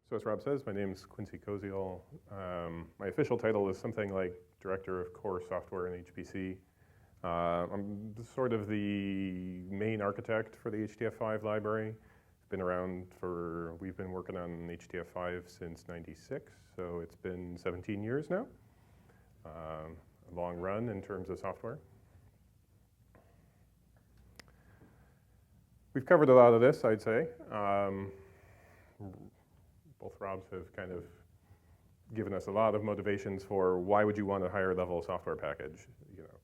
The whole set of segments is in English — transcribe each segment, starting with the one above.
So as Rob says, my name's Quincey Koziol. My official title is something like Director of Core Software in HPC. I'm sort of the main architect for the HDF5 library. It's been around we've been working on HDF5 since '96, so it's been 17 years now. A long run in terms of software. We've covered a lot of this, I'd say. Both Robs have kind of given us a lot of motivations for why would you want a higher level software package?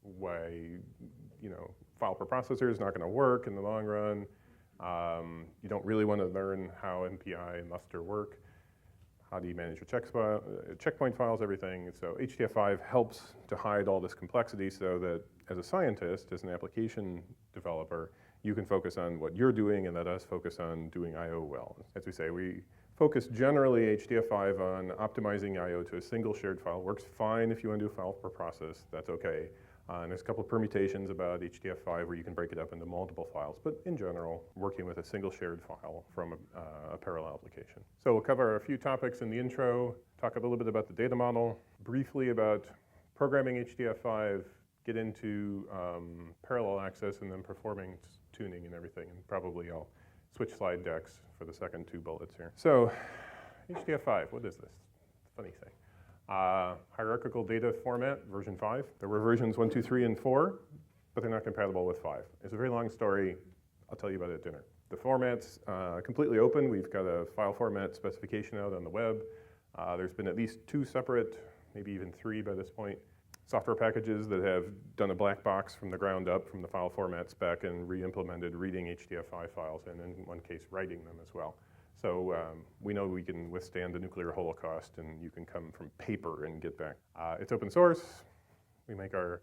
Why, file per processor is not going to work in the long run. You don't really want to learn how MPI and muster work. How do you manage your checkpoint files, everything. So HDF5 helps to hide all this complexity so that as a scientist, as an application developer, you can focus on what you're doing and let us focus on doing I/O well. As we say, we focus generally HDF5 on optimizing I/O to a single shared file. Works fine if you want to do file per process, that's okay. And there's a couple of permutations about HDF5 where you can break it up into multiple files, but in general, working with a single shared file from a parallel application. So we'll cover a few topics in the intro, talk a little bit about the data model, briefly about programming HDF5, get into parallel access and then performing tuning and everything, and probably I'll switch slide decks for the second two bullets here. So HDF5, what is this? Funny thing. Hierarchical data format, version 5. There were versions 1, 2, 3, and 4, but they're not compatible with 5. It's a very long story. I'll tell you about it at dinner. The format's completely open. We've got a file format specification out on the web. There's been at least 2 separate, maybe even 3 by this point, software packages that have done a black box from the ground up from the file format spec and re-implemented reading HDF5 files and in one case writing them as well. So we know we can withstand the nuclear holocaust and you can come from paper and get back. It's open source. We make our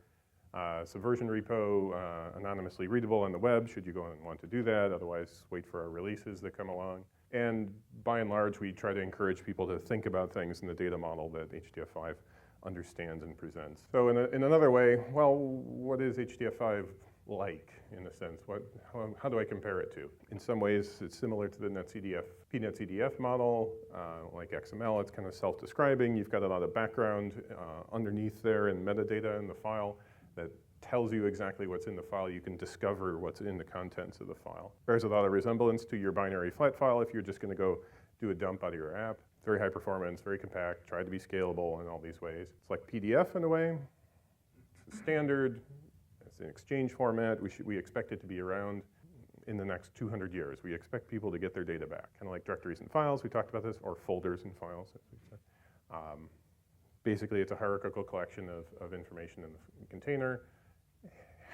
Subversion repo anonymously readable on the web should you go and want to do that. Otherwise, wait for our releases that come along. And by and large, we try to encourage people to think about things in the data model that HDF5 understands and presents. So in another way, well, what is HDF5 like in a sense? How do I compare it to? In some ways, it's similar to the PNetCDF model, like XML. It's kind of self-describing. You've got a lot of background underneath there and metadata in the file that tells you exactly what's in the file. You can discover what's in the contents of the file. Bears a lot of resemblance to your binary flat file if you're just going to go do a dump out of your app. It's very high performance, very compact, tried to be scalable in all these ways. It's like PDF in a way. It's standard. It's an exchange format. We expect it to be around in the next 200 years. We expect people to get their data back, kind of like directories and files. We talked about this, or folders and files, as we said. Basically, it's a hierarchical collection of information in the container.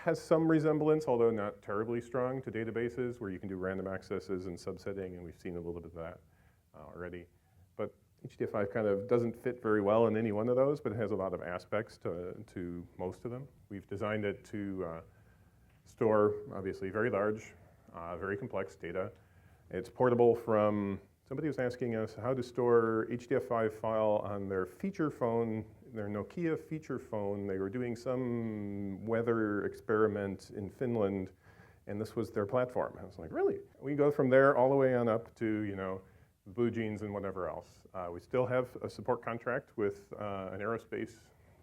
Has some resemblance, although not terribly strong, to databases where you can do random accesses and subsetting, and we've seen a little bit of that already. But HDF5 kind of doesn't fit very well in any one of those, but it has a lot of aspects to most of them. We've designed it to store, obviously, very large, very complex data. It's portable from, somebody was asking us how to store HDF5 file on their feature phone, their Nokia feature phone. They were doing some weather experiment in Finland, and this was their platform. I was like, really? We go from there all the way on up to, Blue Jeans and whatever else. We still have a support contract with an aerospace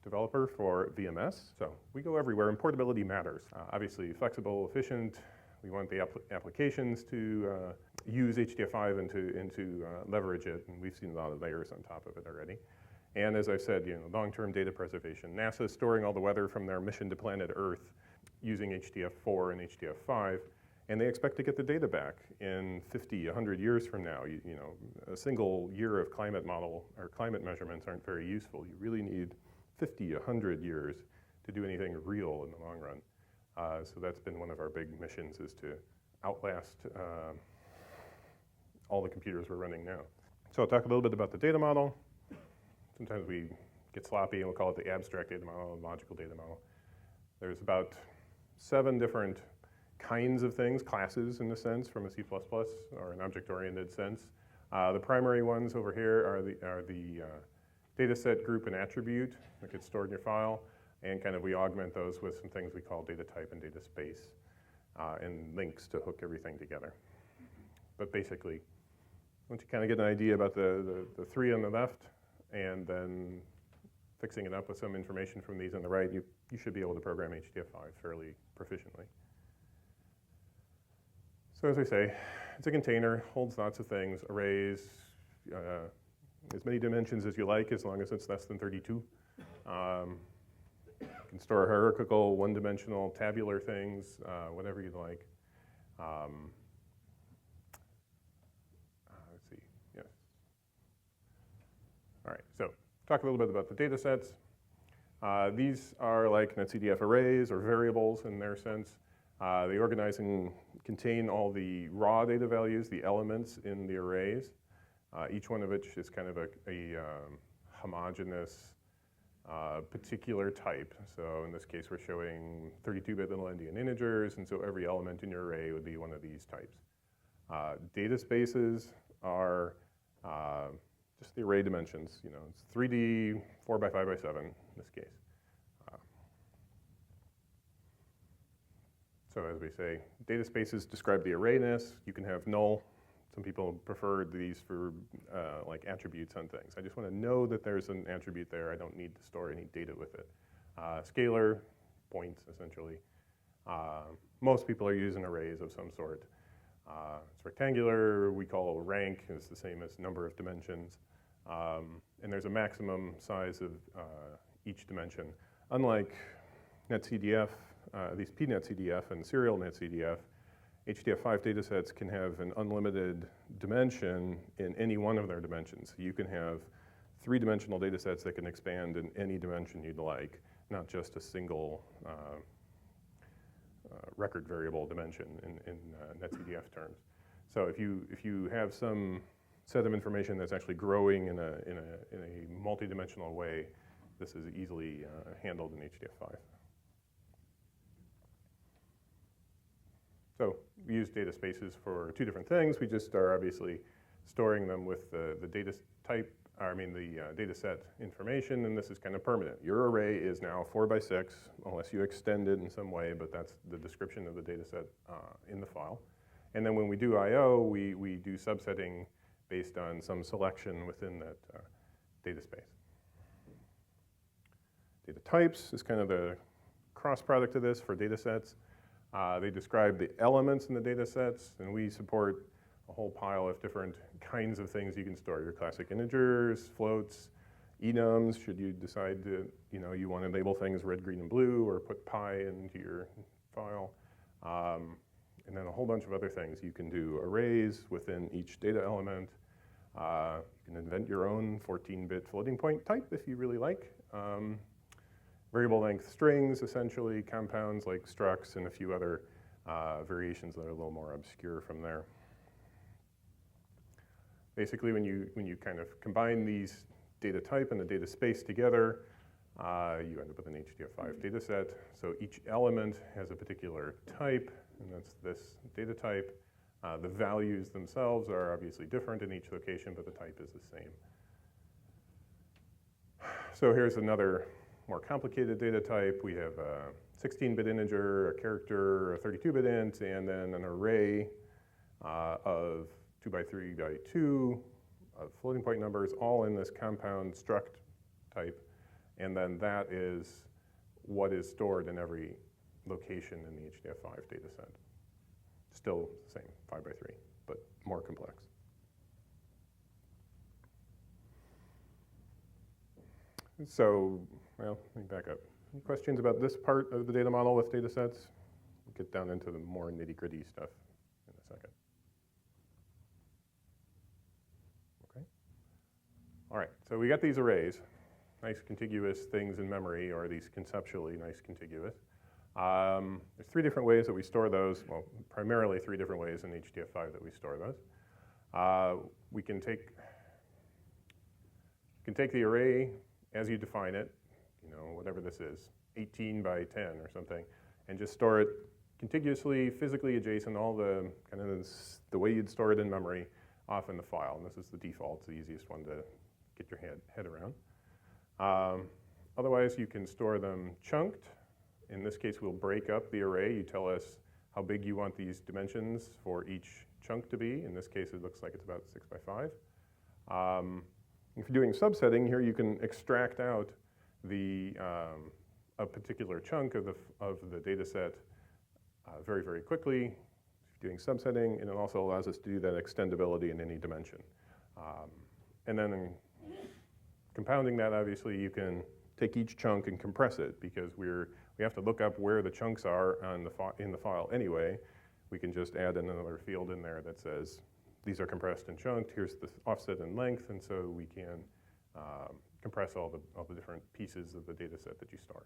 developer for VMS. So we go everywhere, and portability matters. Obviously, flexible, efficient. We want the applications to use HDF5 and to leverage it, and we've seen a lot of layers on top of it already. And as I said, long-term data preservation. NASA is storing all the weather from their mission to planet Earth using HDF4 and HDF5. And they expect to get the data back in 50, 100 years from now. A single year of climate model or climate measurements aren't very useful. You really need 50, 100 years to do anything real in the long run. So that's been one of our big missions, is to outlast all the computers we're running now. So I'll talk a little bit about the data model. Sometimes we get sloppy and we'll call it the abstract data model, logical data model. There's about 7 different kinds of things, classes in a sense, from a C++ or an object-oriented sense. The primary ones over here are the dataset, group, and attribute that gets stored in your file, and kind of we augment those with some things we call data type and data space, and links to hook everything together. But basically, once you kind of get an idea about the three on the left, and then fixing it up with some information from these on the right, you should be able to program HDF5 fairly proficiently. So as I say, it's a container, holds lots of things, arrays, as many dimensions as you like, as long as it's less than 32. You can store hierarchical, one-dimensional, tabular things, whatever you'd like. Let's see, yes. All right, so talk a little bit about the data sets. These are like NetCDF arrays or variables in their sense. They organize and contain all the raw data values, the elements in the arrays, each one of which is kind of a homogeneous particular type. So in this case, we're showing 32-bit little endian integers, and so every element in your array would be one of these types. Dataspaces are just the array dimensions. You know, it's 3D, 4 by 5 by 7 in this case. So as we say, dataspaces describe the arrayness. You can have null. Some people prefer these for like attributes on things. I just want to know that there's an attribute there. I don't need to store any data with it. Scalar, points essentially. Most people are using arrays of some sort. It's rectangular. We call rank is the same as number of dimensions. And there's a maximum size of each dimension. Unlike NetCDF, these pNetCDF and serial NetCDF, HDF5 datasets can have an unlimited dimension in any one of their dimensions. You can have three-dimensional datasets that can expand in any dimension you'd like, not just a single record variable dimension in NetCDF terms. So if you have some set of information that's actually growing in a multi-dimensional way, this is easily handled in HDF5. So we use data spaces for two different things. We just are obviously storing them with the data type, the data set information, and this is kind of permanent. Your array is now 4 by 6, unless you extend it in some way, but that's the description of the data set in the file. And then when we do I/O, we do subsetting based on some selection within that data space. Data types is kind of the cross product of this for data sets. They describe the elements in the data sets, and we support a whole pile of different kinds of things you can store. Your classic integers, floats, enums, should you decide to, you want to label things red, green, and blue, or put pi into your file. And then a whole bunch of other things. You can do arrays within each data element. You can invent your own 14-bit floating point type if you really like. Variable length strings, essentially, compounds like structs, and a few other variations that are a little more obscure from there. Basically, when you kind of combine these data type and the data space together, you end up with an HDF5 data set. So each element has a particular type, and that's this data type. The values themselves are obviously different in each location, but the type is the same. So here's another more complicated data type. We have a 16-bit integer, a character, a 32-bit int, and then an array of 2 by 3 by 2 of floating point numbers, all in this compound struct type. And then that is what is stored in every location in the HDF5 data set. Still the same, 5 by 3, but more complex. So, well, let me back up. Any questions about this part of the data model with data sets? We'll get down into the more nitty-gritty stuff in a second. Okay. All right, so we got these arrays, nice contiguous things in memory, or these conceptually nice contiguous. There's three different ways that we store those. Well, primarily three different ways in HDF5 that we store those. We can take the array as you define it, whatever this is, 18 by 10 or something, and just store it contiguously, physically adjacent, all the kind of the way you'd store it in memory off in the file. And this is the default, it's the easiest one to get your head around. Otherwise, you can store them chunked. In this case, we'll break up the array. You tell us how big you want these dimensions for each chunk to be. In this case, it looks like it's about 6 by 5. If you're doing subsetting, here you can extract out a particular chunk of the data set very, very quickly. If you're doing subsetting, and it also allows us to do that extendability in any dimension. And then in compounding that, obviously, you can take each chunk and compress it, because we have to look up where the chunks are in the file anyway. We can just add another field in there that says, these are compressed and chunked, here's the offset and length, and so we can compress all the different pieces of the data set that you store.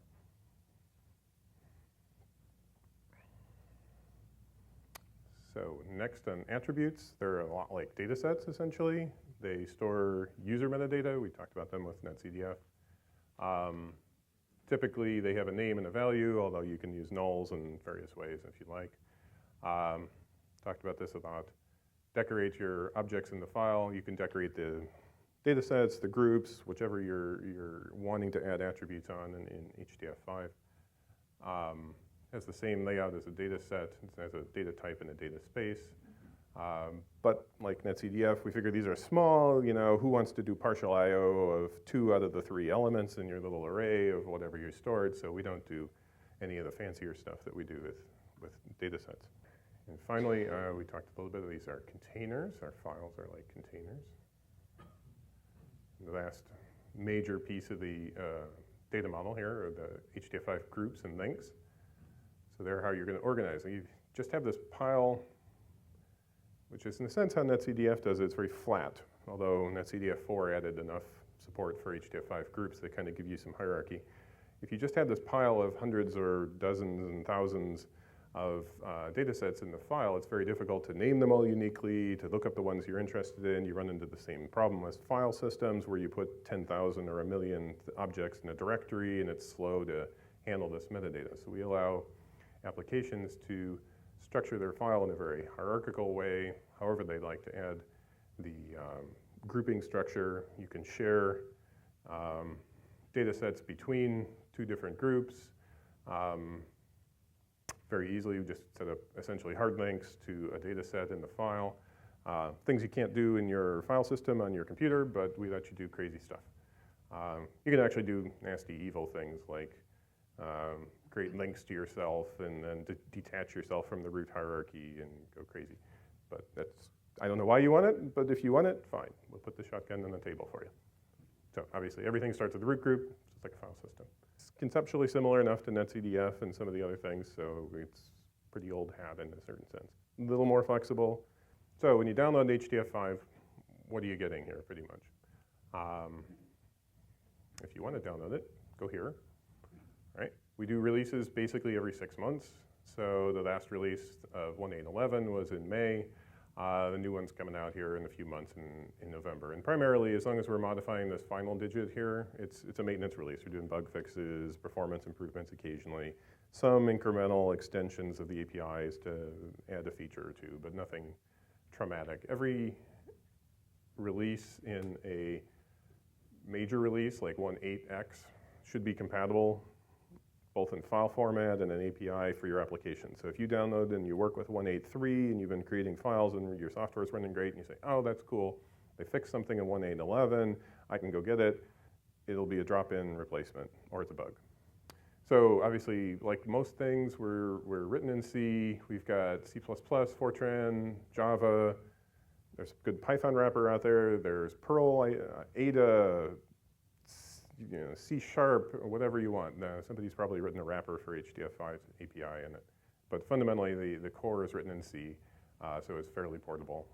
So next on attributes, they're a lot like data sets, essentially. They store user metadata. We talked about them with NetCDF. Typically, they have a name and a value, although you can use nulls in various ways if you like. Talked about this a lot. Decorate your objects in the file. You can decorate the data sets, the groups, whichever you're wanting to add attributes on in HDF5. Has the same layout as a data set. It has a data type and a data space. But like NetCDF, we figure these are small. You know, who wants to do partial I/O of 2 out of the 3 elements in your little array of whatever you stored? So we don't do any of the fancier stuff that we do with data sets. And finally, we talked a little bit of these are containers. Our files are like containers. The last major piece of the data model here are the HDF5 groups and links. So they're how you're going to organize them. You just have this pile, which is in a sense how NetCDF does it. It's very flat, although NetCDF4 added enough support for HDF5 groups that kind of give you some hierarchy. If you just have this pile of hundreds or dozens and thousands of data sets in the file, it's very difficult to name them all uniquely, to look up the ones you're interested in. You run into the same problem as file systems where you put 10,000 or 1,000,000 objects in a directory, and it's slow to handle this metadata. So we allow applications to structure their file in a very hierarchical way, however they'd like to add the grouping structure. You can share data sets between 2 different groups very easily. You just set up essentially hard links to a data set in the file. Things you can't do in your file system on your computer, but we let you do crazy stuff. You can actually do nasty, evil things like create links to yourself and then detach yourself from the root hierarchy and go crazy. But I don't know why you want it, but if you want it, fine. We'll put the shotgun on the table for you. So obviously everything starts with the root group, just like a file system. It's conceptually similar enough to NetCDF and some of the other things, so it's pretty old hat in a certain sense. A little more flexible. So when you download HDF5, what are you getting here pretty much? If you want to download it, go here. Right? We do releases basically every 6 months. So the last release of 1.8.11 was in May. The new one's coming out here in a few months in November. And primarily, as long as we're modifying this final digit here, it's a maintenance release. We're doing bug fixes, performance improvements occasionally, some incremental extensions of the APIs to add a feature or two, but nothing traumatic. Every release in a major release, like 1.8x, should be compatible both in file format and an API for your application. So if you download and you work with 1.8.3 and you've been creating files and your software is running great and you say, oh, that's cool, they fixed something in 1.8.11, I can go get it, it'll be a drop-in replacement or it's a bug. So obviously, like most things, we're written in C, we've got C++, Fortran, Java, there's a good Python wrapper out there, there's Perl, Ada, C#, or whatever you want. Somebody's probably written a wrapper for HDF5's API in it. But fundamentally, the core is written in C, so it's fairly portable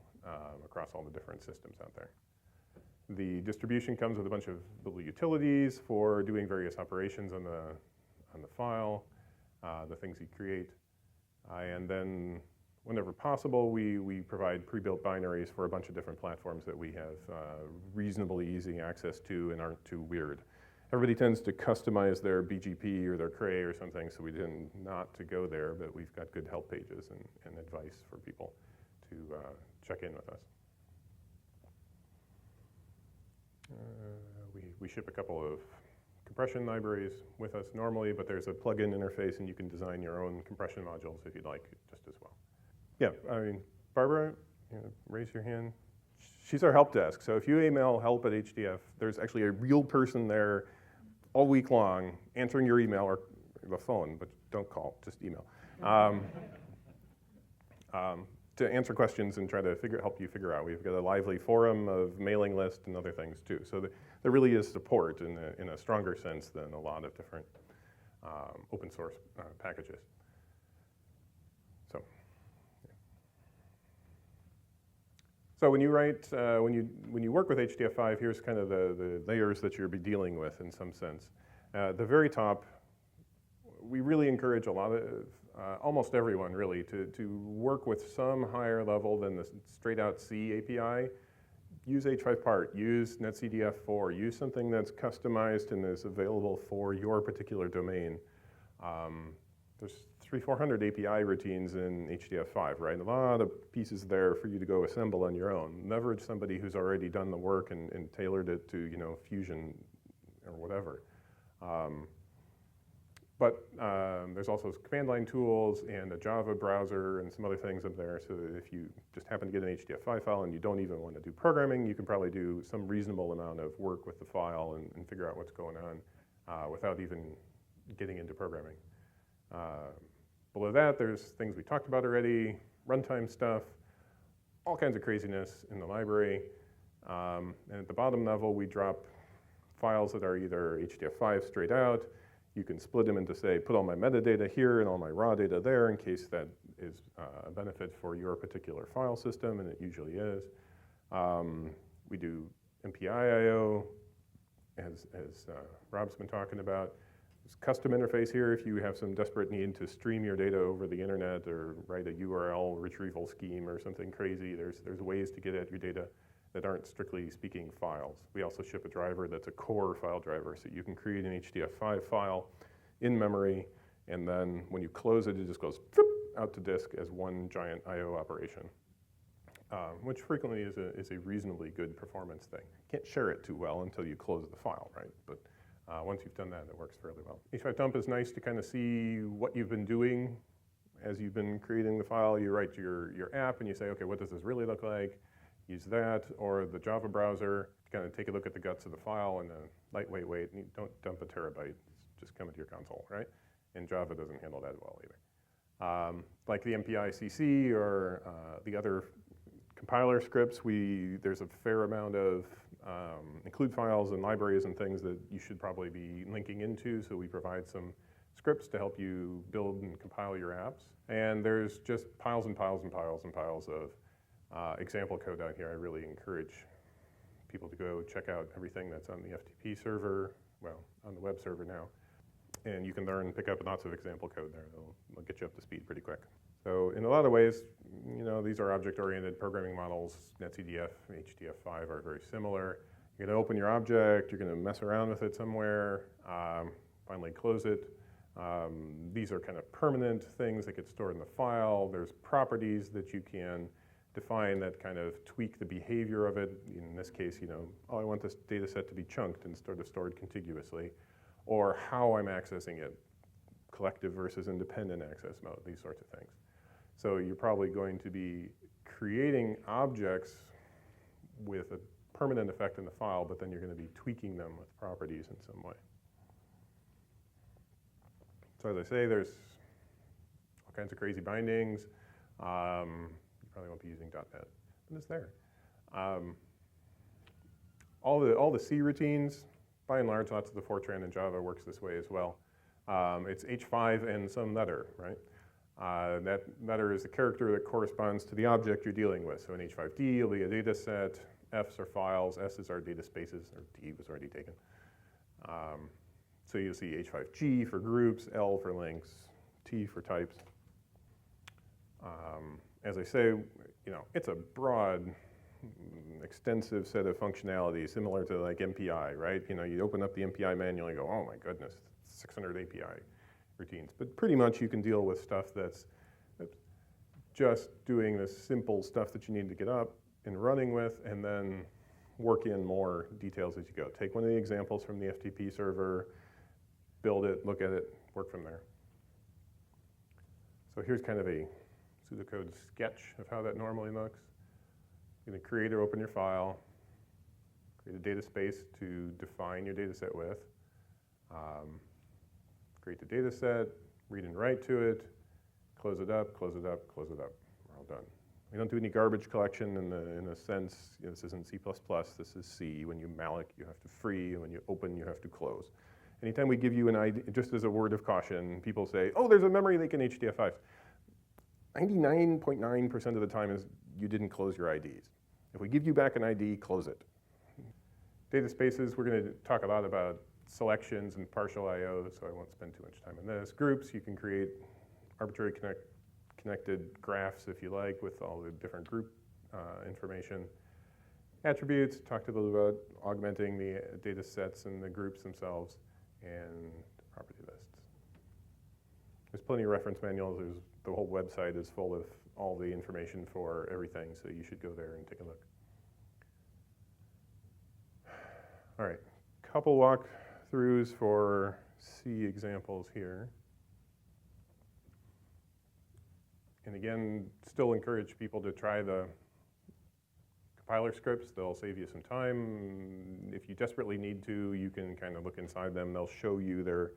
across all the different systems out there. The distribution comes with a bunch of little utilities for doing various operations on the file, the things you create. And then, whenever possible, we provide pre-built binaries for a bunch of different platforms that we have reasonably easy access to and aren't too weird. Everybody tends to customize their BGP or their Cray or something, so we tend not to go there, but we've got good help pages and advice for people to check in with us. We ship a couple of compression libraries with us normally, but there's a plugin interface and you can design your own compression modules if you'd like, just as well. Yeah, I mean, Barbara, Raise your hand. She's our help desk. So if you email help@HDF, there's actually a real person there all week long answering your email or the phone, but don't call, just email. To answer questions and try to help you figure out. We've got a lively forum of mailing list and other things too. So there really is support in a stronger sense than a lot of different open source packages. So when you write, when you work with HDF5, here's kind of the layers that you'll be dealing with in some sense. At the very top, we really encourage a lot of, almost everyone really, to work with some higher level than the straight out C API. Use H5Part, use netcdf4, use something that's customized and is available for your particular domain. There's 300-400 API routines in HDF5, right? A lot of pieces there for you to go assemble on your own. Leverage somebody who's already done the work and tailored it to, Fusion or whatever. But there's also command line tools and a Java browser and some other things up there. So that if you just happen to get an HDF5 file and you don't even want to do programming, you can probably do some reasonable amount of work with the file and figure out what's going on without even getting into programming. Below that, there's things we talked about already, runtime stuff, all kinds of craziness in the library. And at the bottom level, we drop files that are either HDF5 straight out. You can split them into, say, put all my metadata here and all my raw data there in case that is a benefit for your particular file system, and it usually is. We do MPI/IO, as Rob's been talking about. There's custom interface here if you have some desperate need to stream your data over the internet or write a URL retrieval scheme or something crazy. There's ways to get at your data that aren't strictly speaking files. We also ship a driver that's a core file driver, so you can create an HDF5 file in memory, and then when you close it, it just goes out to disk as one giant I/O operation, which frequently is a reasonably good performance thing. Can't share it too well until you close the file, right? But once you've done that, it works fairly well. H5dump is nice to kind of see what you've been doing as you've been creating the file. You write your app and you say, okay, what does this really look like? Use that, or the Java browser to kind of take a look at the guts of the file in a lightweight way. Don't dump a terabyte, just come into your console, right? And Java doesn't handle that well either. Like the MPI/CC or the other compiler scripts, there's a fair amount of include files and libraries and things that you should probably be linking into, so we provide some scripts to help you build and compile your apps. And there's just piles and piles and piles and piles of example code out here. I really encourage people to go check out everything that's on the FTP server, well, on the web server now. And you can learn and pick up lots of example code there. It'll get you up to speed pretty quick. So in a lot of ways, these are object-oriented programming models. netcdf and HDF5 are very similar. You're going to open your object, you're going to mess around with it somewhere, finally close it. These are kind of permanent things that get stored in the file. There's properties that you can define that kind of tweak the behavior of it. In this case, oh, I want this data set to be chunked instead of stored contiguously, or how I'm accessing it, collective versus independent access mode, these sorts of things. So you're probably going to be creating objects with a permanent effect in the file, but then you're going to be tweaking them with properties in some way. So as I say, there's all kinds of crazy bindings. You probably won't be using .NET, but it's there. All the C routines, by and large, lots of the Fortran in Java works this way as well. It's H5 and some letter, right? That letter is the character that corresponds to the object you're dealing with. So in H5D, it'll be a data set. F's are files. S's are dataspaces, or D was already taken. So you'll see H5G for groups, L for links, T for types. As I say, it's a broad, extensive set of functionality, similar to like MPI, right? You open up the MPI manual and you go, oh my goodness, 600 API routines. But pretty much you can deal with stuff that's just doing the simple stuff that you need to get up and running with, and then work in more details as you go. Take one of the examples from the FTP server, build it, look at it, work from there. So here's kind of a pseudocode sketch of how that normally looks. You're going to create or open your file, create a data space to define your data set with, create the data set, read and write to it, close it up, close it up, close it up. We're all done. We don't do any garbage collection in a sense. You know, this isn't C++, this is C. When you malloc, you have to free, and when you open, you have to close. Anytime we give you an ID, just as a word of caution, people say, oh, there's a memory leak in HDF5. 99.9% of the time is you didn't close your IDs. If we give you back an ID, close it. Data spaces, we're going to talk a lot about selections and partial I/O, so I won't spend too much time on this. Groups, you can create arbitrary connected graphs if you like with all the different group information. Attributes, talked a little about augmenting the data sets and the groups themselves, and property lists. There's plenty of reference manuals. The whole website is full of all the information for everything, so you should go there and take a look. All right, couple walkthroughs for C examples here. And again, still encourage people to try the compiler scripts. They'll save you some time. If you desperately need to, you can kind of look inside them. They'll show you their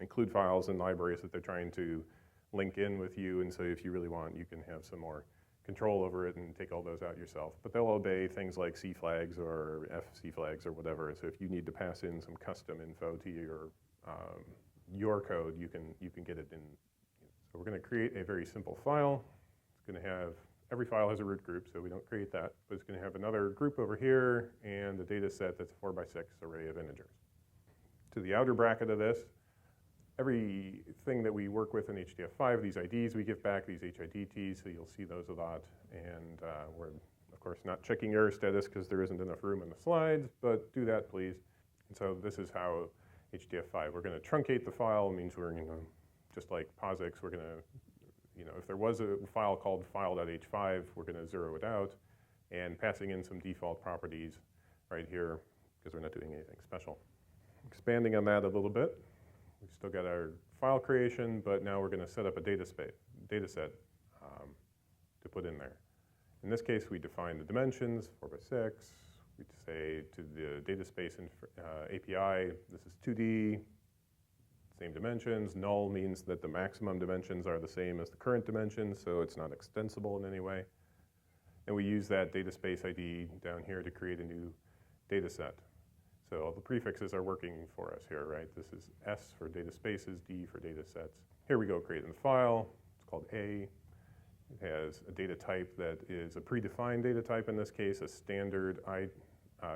include files and libraries that they're trying to link in with you. And so if you really want, you can have some more control over it and take all those out yourself. But they'll obey things like C flags or FC flags or whatever. So if you need to pass in some custom info to your code, you can get it in. So we're going to create a very simple file. It's going to have, every file has a root group, so we don't create that. But it's going to have another group over here and a data set that's a 4x6 array of integers. To the outer bracket of this, everything that we work with in HDF5, these IDs we give back, these HIDTs, so you'll see those a lot. And we're, of course, not checking error status because there isn't enough room in the slides, but do that, please. And so this is how HDF5, we're going to truncate the file. It means we're going to, just like POSIX, we're going to, if there was a file called file.h5, we're going to zero it out and passing in some default properties right here because we're not doing anything special. Expanding on that a little bit, we've still got our file creation, but now we're going to set up a data set to put in there. In this case, we define the dimensions, 4x6. We say to the data space API, this is 2D, same dimensions. Null means that the maximum dimensions are the same as the current dimensions, so it's not extensible in any way. And we use that data space ID down here to create a new data set. So all the prefixes are working for us here, right? This is S for data spaces, D for data sets. Here we go, creating the file. It's called A. It has a data type that is a predefined data type in this case, a standard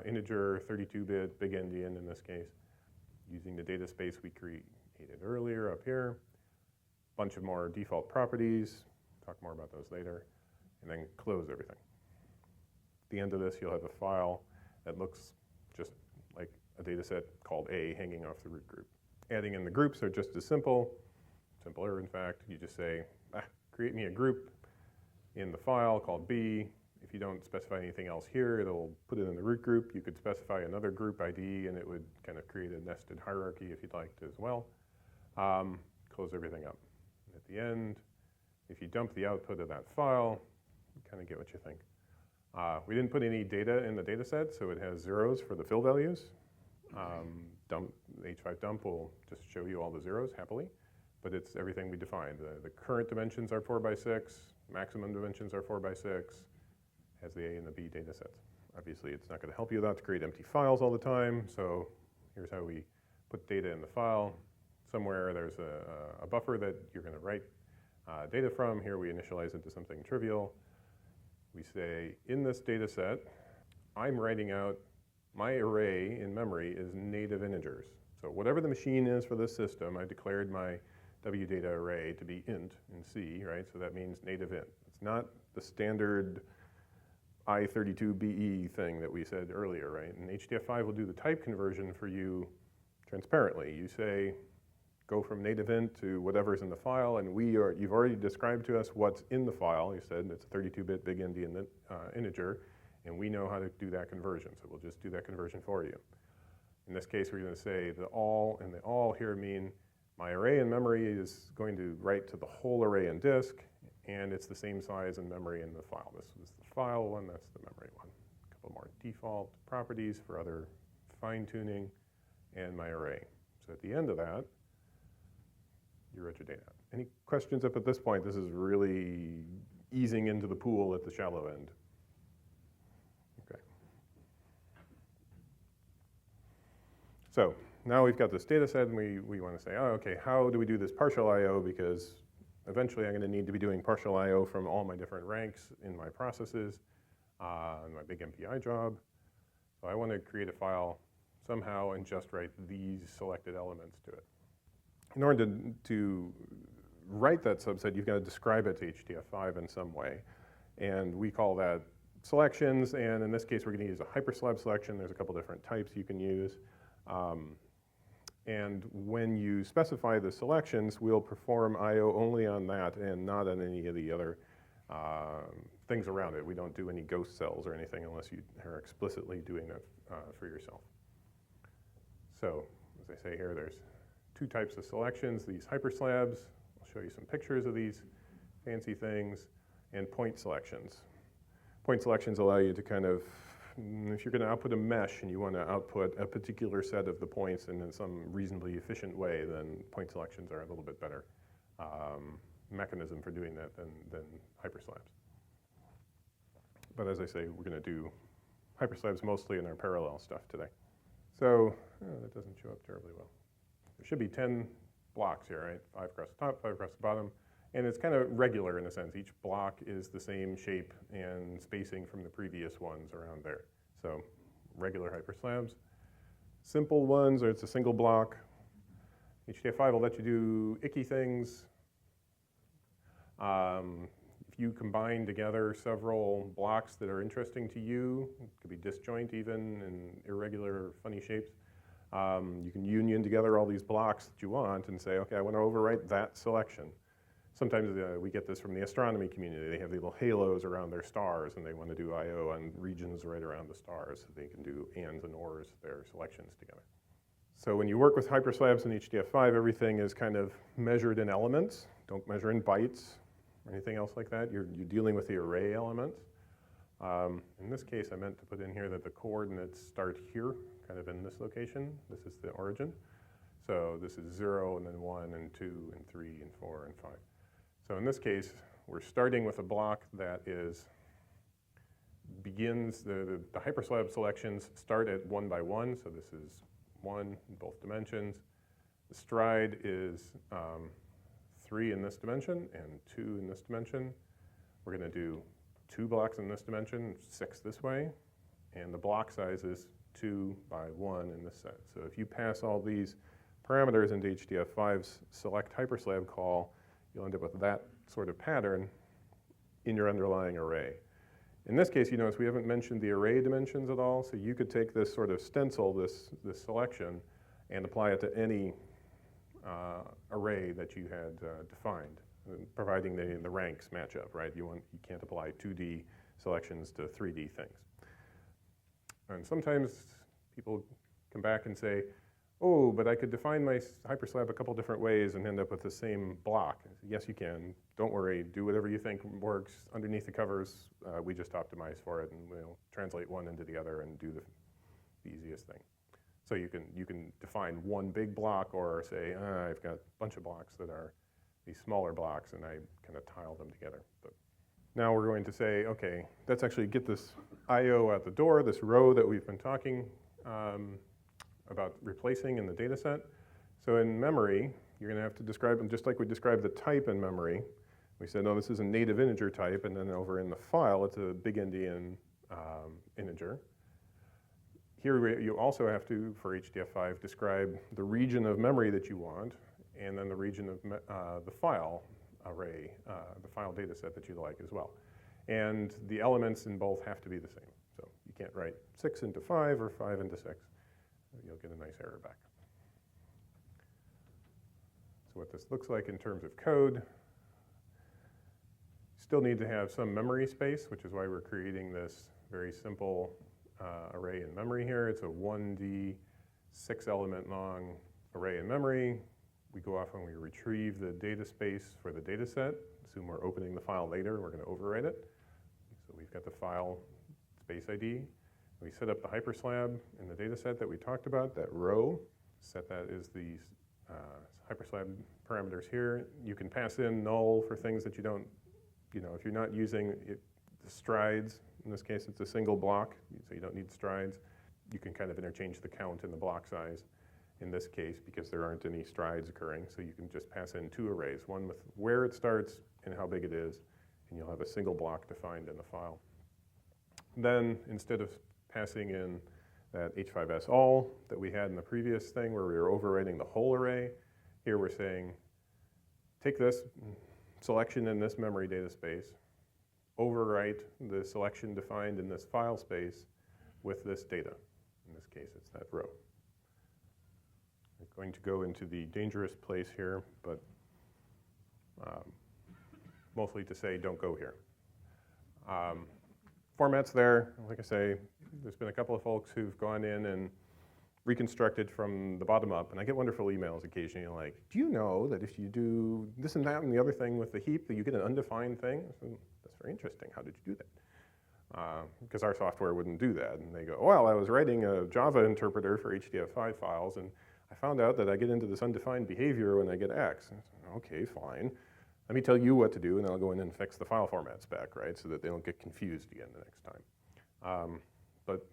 integer, 32-bit, big endian in this case, using the data space we created earlier up here. Bunch of more default properties. Talk more about those later. And then close everything. At the end of this, you'll have a file that looks just like a data set called A hanging off the root group. Adding in the groups are just as simple, simpler in fact. You just say, create me a group in the file called B. If you don't specify anything else here, it'll put it in the root group. You could specify another group ID and it would kind of create a nested hierarchy if you'd like to as well. Close everything up. And at the end, if you dump the output of that file, you kind of get what you think. We didn't put any data in the data set, so it has zeros for the fill values. H5 dump will just show you all the zeros happily, but it's everything we defined. The current dimensions are 4x6, maximum dimensions are 4x6, has the A and the B data sets. Obviously, it's not going to help you not to create empty files all the time, so here's how we put data in the file. Somewhere there's a buffer that you're going to write data from. Here we initialize it to something trivial. We say, in this data set, I'm writing out my array in memory is native integers. So whatever the machine is for this system, I declared my wdata array to be int in C, right? So that means native int. It's not the standard I32BE thing that we said earlier, right? And HDF5 will do the type conversion for you transparently. You say, go from native int to whatever's in the file, and you've already described to us what's in the file. You said it's a 32-bit big endian integer, and we know how to do that conversion, so we'll just do that conversion for you. In this case, we're going to say the all, and the all here mean my array in memory is going to write to the whole array in disk, and it's the same size in memory in the file. This was the file one, that's the memory one. A couple more default properties for other fine-tuning, and my array. So at the end of that, you wrote your data. Any questions up at this point? This is really easing into the pool at the shallow end. Okay. So now we've got this data set, and we want to say, oh, okay, how do we do this partial I/O? Because eventually I'm going to need to be doing partial I/O from all my different ranks in my processes, in my big MPI job. So I want to create a file somehow and just write these selected elements to it. In order to write that subset, you've got to describe it to HDF5 in some way. And we call that selections, and in this case we're going to use a Hyperslab selection. There's a couple different types you can use. And when you specify the selections, we'll perform I/O only on that and not on any of the other things around it. We don't do any ghost cells or anything unless you are explicitly doing it for yourself. So, as I say here, there's two types of selections, these hyperslabs. I'll show you some pictures of these fancy things, and point selections. Point selections allow you to kind of, if you're going to output a mesh and you want to output a particular set of the points in some reasonably efficient way, then point selections are a little bit better mechanism for doing that than hyperslabs. But as I say, we're going to do hyperslabs mostly in our parallel stuff today. So that doesn't show up terribly well. There should be 10 blocks here, right? 5 across the top, 5 across the bottom. And it's kind of regular in a sense. Each block is the same shape and spacing from the previous ones around there. So regular hyperslabs. Simple ones, or it's a single block. HDF5 will let you do icky things. If you combine together several blocks that are interesting to you, it could be disjoint even and irregular, funny shapes. You can union together all these blocks that you want and say, okay, I want to overwrite that selection. Sometimes we get this from the astronomy community. They have these little halos around their stars, and they want to do I/O on regions right around the stars, so they can do ands and ors, their selections together. So when you work with hyperslabs in HDF5, everything is kind of measured in elements. Don't measure in bytes or anything else like that. You're dealing with the array elements. In this case, I meant to put in here that the coordinates start here, kind of in this location. This is the origin. So this is 0, and then 1, and 2, and 3, and 4, and 5. So in this case, we're starting with a block that begins, the hyperslab selections start at 1 by 1. So this is 1 in both dimensions. The stride is 3 in this dimension and 2 in this dimension. We're going to do 2 blocks in this dimension, 6 this way. And the block size is 2 by 1 in this set. So if you pass all these parameters into HDF5's select hyperslab call, you'll end up with that sort of pattern in your underlying array. In this case, you notice we haven't mentioned the array dimensions at all, so you could take this sort of stencil, this selection, and apply it to any array that you had defined, providing the ranks match up, right? You can't apply 2D selections to 3D things. And sometimes people come back and say, oh, but I could define my hyperslab a couple different ways and end up with the same block. Yes, you can. Don't worry. Do whatever you think works. Underneath the covers, we just optimize for it, and we'll translate one into the other and do the easiest thing. So you can define one big block, or say, I've got a bunch of blocks that are these smaller blocks, and I kind of tile them together. But now we're going to say, okay, let's actually get this I/O out the door, this row that we've been talking about replacing in the data set. So in memory, you're going to have to describe them just like we described the type in memory. We said, no, this is a native integer type, and then over in the file, it's a big endian integer. Here you also have to, for HDF5, describe the region of memory that you want, and then the region of the file array, the file data set that you like as well. And the elements in both have to be the same. So you can't write 6 into 5 or 5 into 6. You'll get a nice error back. So what this looks like in terms of code, still need to have some memory space, which is why we're creating this very simple array in memory here. It's a 1D, 6-element long array in memory. We go off and we retrieve the data space for the data set. Assume we're opening the file later, we're going to overwrite it. So we've got the file space ID. We set up the Hyperslab in the data set that we talked about, that row. Set that as the Hyperslab parameters here. You can pass in null for things that you don't, if you're not using the strides, in this case it's a single block, so you don't need strides. You can kind of interchange the count and the block size in this case because there aren't any strides occurring. So you can just pass in two arrays, one with where it starts and how big it is, and you'll have a single block defined in the file. Then instead of passing in that H5S all that we had in the previous thing where we were overwriting the whole array, here we're saying, take this selection in this memory data space, overwrite the selection defined in this file space with this data. In this case, it's that row. I'm going to go into the dangerous place here, but mostly to say don't go here. Format's there. Like I say, there's been a couple of folks who've gone in and reconstructed from the bottom up, and I get wonderful emails occasionally like, do you know that if you do this and that and the other thing with the heap that you get an undefined thing? So, that's very interesting. How did you do that? Because our software wouldn't do that. And they go, well, I was writing a Java interpreter for HDF5 files, and I found out that I get into this undefined behavior when I get X. And I said, okay, fine. Let me tell you what to do, and I'll go in and fix the file format spec, right, so that they don't get confused again the next time. But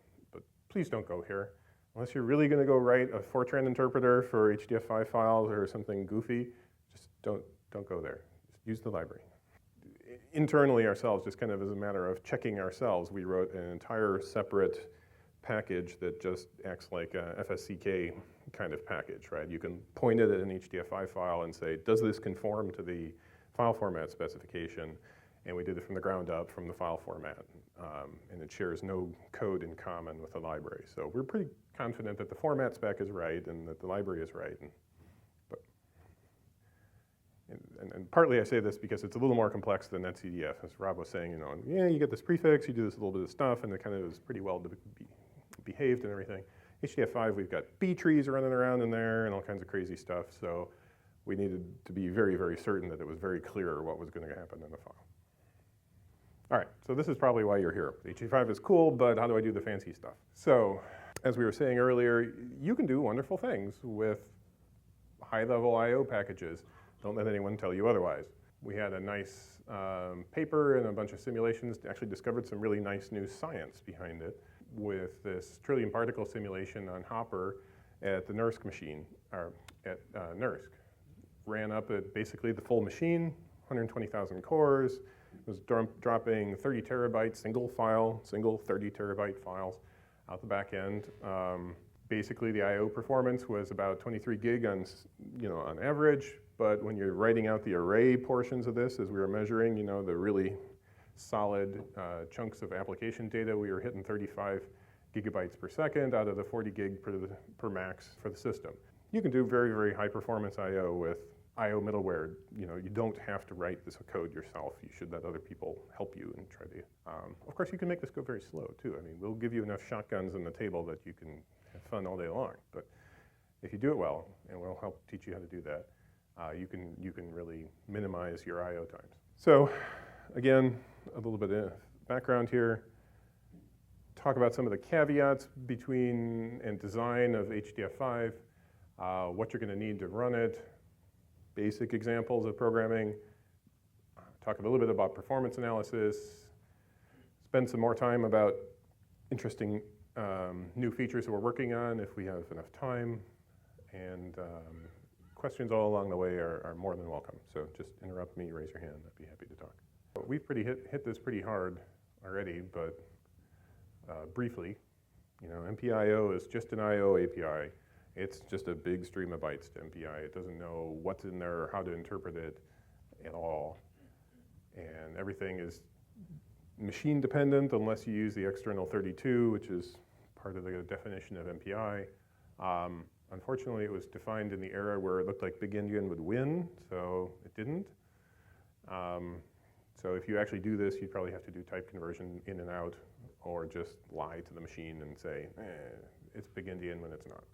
please don't go here. Unless you're really going to go write a Fortran interpreter for HDF5 files or something goofy, just don't go there. Just use the library. Internally ourselves, just kind of as a matter of checking ourselves, we wrote an entire separate package that just acts like a FSCK kind of package, right? You can point it at an HDF5 file and say, does this conform to the file format specification? And we did it from the ground up from the file format. And it shares no code in common with the library. So we're pretty confident that the format spec is right and that the library is right. And partly I say this because it's a little more complex than netcdf. As Rob was saying, yeah, you get this prefix, you do this little bit of stuff, and it kind of is pretty well behaved and everything. HDF5, we've got B trees running around in there and all kinds of crazy stuff. So we needed to be very, very certain that it was very clear what was going to happen in the file. All right, so this is probably why you're here. HDF5 is cool, but how do I do the fancy stuff? So as we were saying earlier, you can do wonderful things with high-level I/O packages. Don't let anyone tell you otherwise. We had a nice paper and a bunch of simulations, actually discovered some really nice new science behind it with this trillion particle simulation on Hopper at the NERSC machine, or at NERSC. Ran up at basically the full machine, 120,000 cores. It was dropping 30 terabyte single 30 terabyte files out the back end. Basically, the I/O performance was about 23 gig on average. But when you're writing out the array portions of this, as we were measuring, the really solid chunks of application data, we were hitting 35 gigabytes per second out of the 40 gig per max for the system. You can do very, very high performance I/O with I/O middleware. You don't have to write this code yourself. You should let other people help you and try to. Of course, you can make this go very slow too. I mean, we'll give you enough shotguns on the table that you can have fun all day long. But if you do it well, and we'll help teach you how to do that, you can really minimize your I/O times. So, again, a little bit of background here. Talk about some of the caveats between and design of HDF5, what you're going to need to run it, basic examples of programming, talk a little bit about performance analysis, spend some more time about interesting new features that we're working on if we have enough time, and questions all along the way are more than welcome. So just interrupt me, raise your hand, I'd be happy to talk. We've hit this pretty hard already, but briefly, MPIO is just an I/O API. It's just a big stream of bytes to MPI. It doesn't know what's in there or how to interpret it at all. And everything is machine dependent unless you use the external 32, which is part of the definition of MPI. Unfortunately, it was defined in the era where it looked like Big Indian would win, so it didn't. So if you actually do this, you'd probably have to do type conversion in and out, or just lie to the machine and say, it's Big Indian when it's not.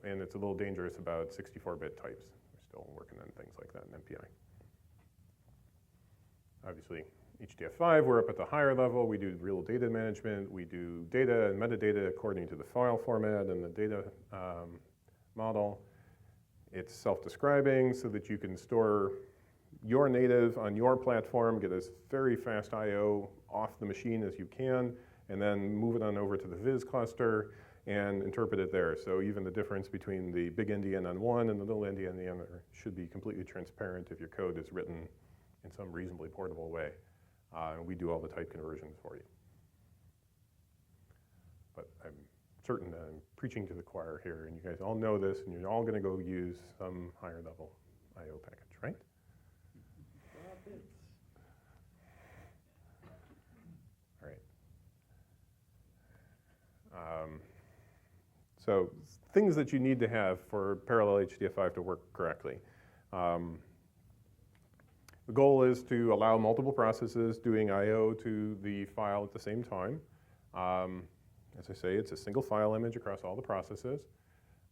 And it's a little dangerous about 64-bit types. We're still working on things like that in MPI. Obviously, HDF5, we're up at the higher level. We do real data management. We do data and metadata according to the file format and the data model. It's self-describing so that you can store your native on your platform, get as very fast I/O off the machine as you can, and then move it on over to the Viz cluster and interpret it there. So even the difference between the big endian on one and the little endian on the other should be completely transparent if your code is written in some reasonably portable way. And we do all the type conversions for you. But I'm certain that I'm preaching to the choir here, and you guys all know this, and you're all going to go use some higher level I/O package, right? All right. So things that you need to have for parallel HDF5 to work correctly. The goal is to allow multiple processes doing I/O to the file at the same time. As I say, it's a single file image across all the processes.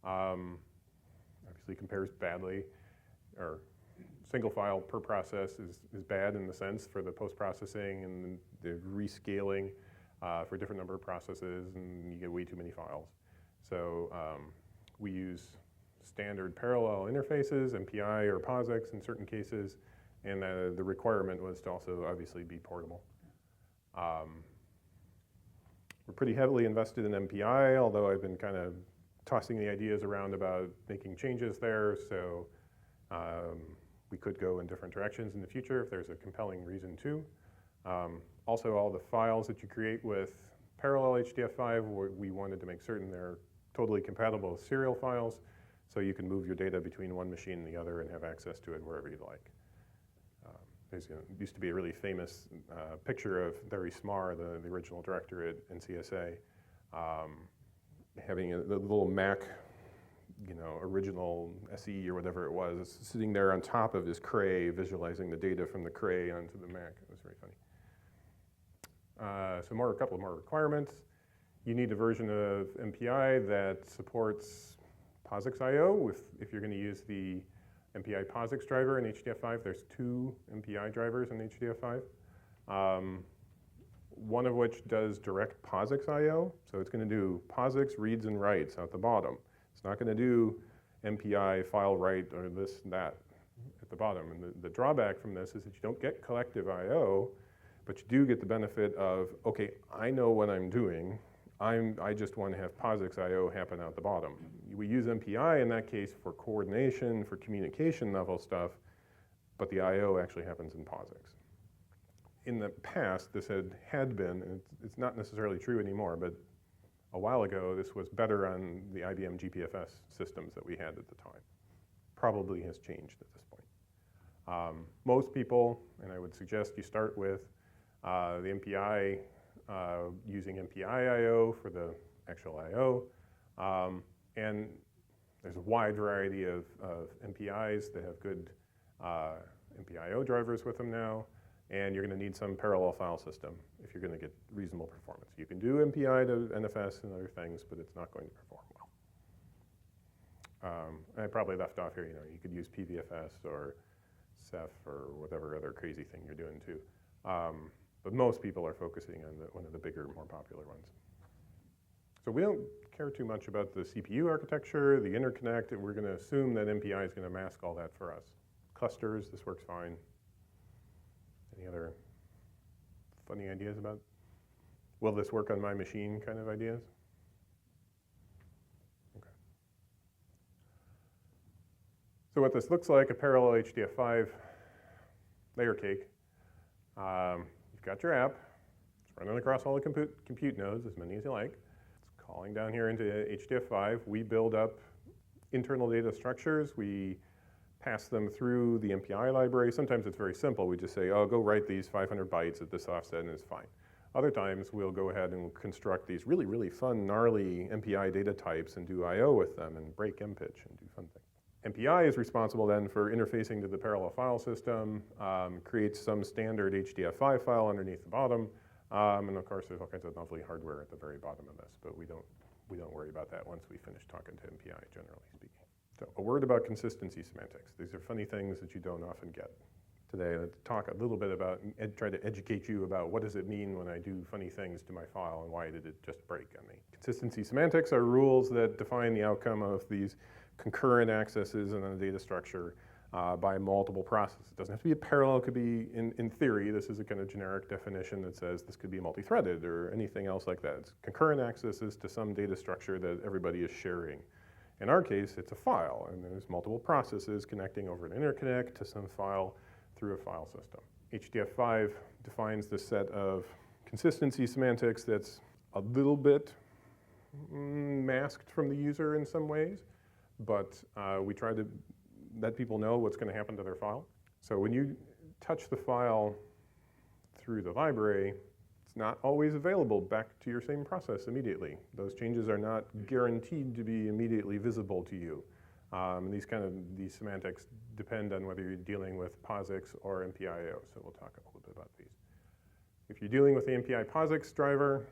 Obviously compares badly, or single file per process is bad in the sense for the post-processing and the rescaling for a different number of processes, and you get way too many files. So we use standard parallel interfaces, MPI or POSIX in certain cases, and the requirement was to also obviously be portable. We're pretty heavily invested in MPI, although I've been kind of tossing the ideas around about making changes there, so we could go in different directions in the future if there's a compelling reason to. Also, all the files that you create with parallel HDF5, we wanted to make certain they're totally compatible with serial files, so you can move your data between one machine and the other and have access to it wherever you'd like. There used to be a really famous picture of Larry Smarr, the original director at NCSA, having the little Mac, original SE or whatever it was, sitting there on top of his Cray, visualizing the data from the Cray onto the Mac. It was very funny. So a couple more requirements. You need a version of MPI that supports POSIX I/O. If you're going to use the MPI POSIX driver in HDF5, there's 2 MPI drivers in HDF5. One of which does direct POSIX I/O, so it's going to do POSIX reads and writes out the bottom. It's not going to do MPI file write or this and that at the bottom. And the drawback from this is that you don't get collective I/O, but you do get the benefit of, okay, I know what I'm doing. I just want to have POSIX I/O happen out the bottom. We use MPI in that case for coordination, for communication level stuff, but the I/O actually happens in POSIX. In the past, this had been, and it's not necessarily true anymore, but a while ago, this was better on the IBM GPFS systems that we had at the time. Probably has changed at this point. Most people, and I would suggest you start with the MPI, using MPI I/O for the actual I/O. And there's a wide variety of MPIs that have good MPI-O drivers with them now. And you're going to need some parallel file system if you're going to get reasonable performance. You can do MPI to NFS and other things, but it's not going to perform well. I probably left off here, you could use PVFS or Ceph or whatever other crazy thing you're doing too. But most people are focusing on one of the bigger, more popular ones. So we don't care too much about the CPU architecture, the interconnect, and we're going to assume that MPI is going to mask all that for us. Clusters, this works fine. Any other funny ideas about, will this work on my machine kind of ideas? Okay. So what this looks like, a parallel HDF5 layer cake. You've got your app. It's running across all the compute nodes, as many as you like. It's calling down here into HDF5. We build up internal data structures. We pass them through the MPI library. Sometimes it's very simple. We just say, oh, go write these 500 bytes at this offset, and it's fine. Other times, we'll go ahead and construct these really, really fun, gnarly MPI data types and do I/O with them and break MPitch and do fun things. MPI is responsible then for interfacing to the parallel file system, creates some standard HDF5 file underneath the bottom, and of course, there's all kinds of lovely hardware at the very bottom of this, but we don't we don't worry about that once we finish talking to MPI, generally speaking. So a word about consistency semantics. These are funny things that you don't often get. Today, let's talk a little bit about, try to educate you about what does it mean when I do funny things to my file and why did it just break on me. Consistency semantics are rules that define the outcome of these concurrent accesses in a data structure by multiple processes. It doesn't have to be a parallel, it could be, in theory, this is a kind of generic definition that says this could be multi-threaded or anything else like that. It's concurrent accesses to some data structure that everybody is sharing. In our case, it's a file, and there's multiple processes connecting over an interconnect to some file through a file system. HDF5 defines the set of consistency semantics that's a little bit masked from the user in some ways, but we try to let people know what's going to happen to their file. So when you touch the file through the library, it's not always available back to your same process immediately. Those changes are not guaranteed to be immediately visible to you. These semantics depend on whether you're dealing with POSIX or MPIO, so we'll talk a little bit about these. If you're dealing with the MPI POSIX driver,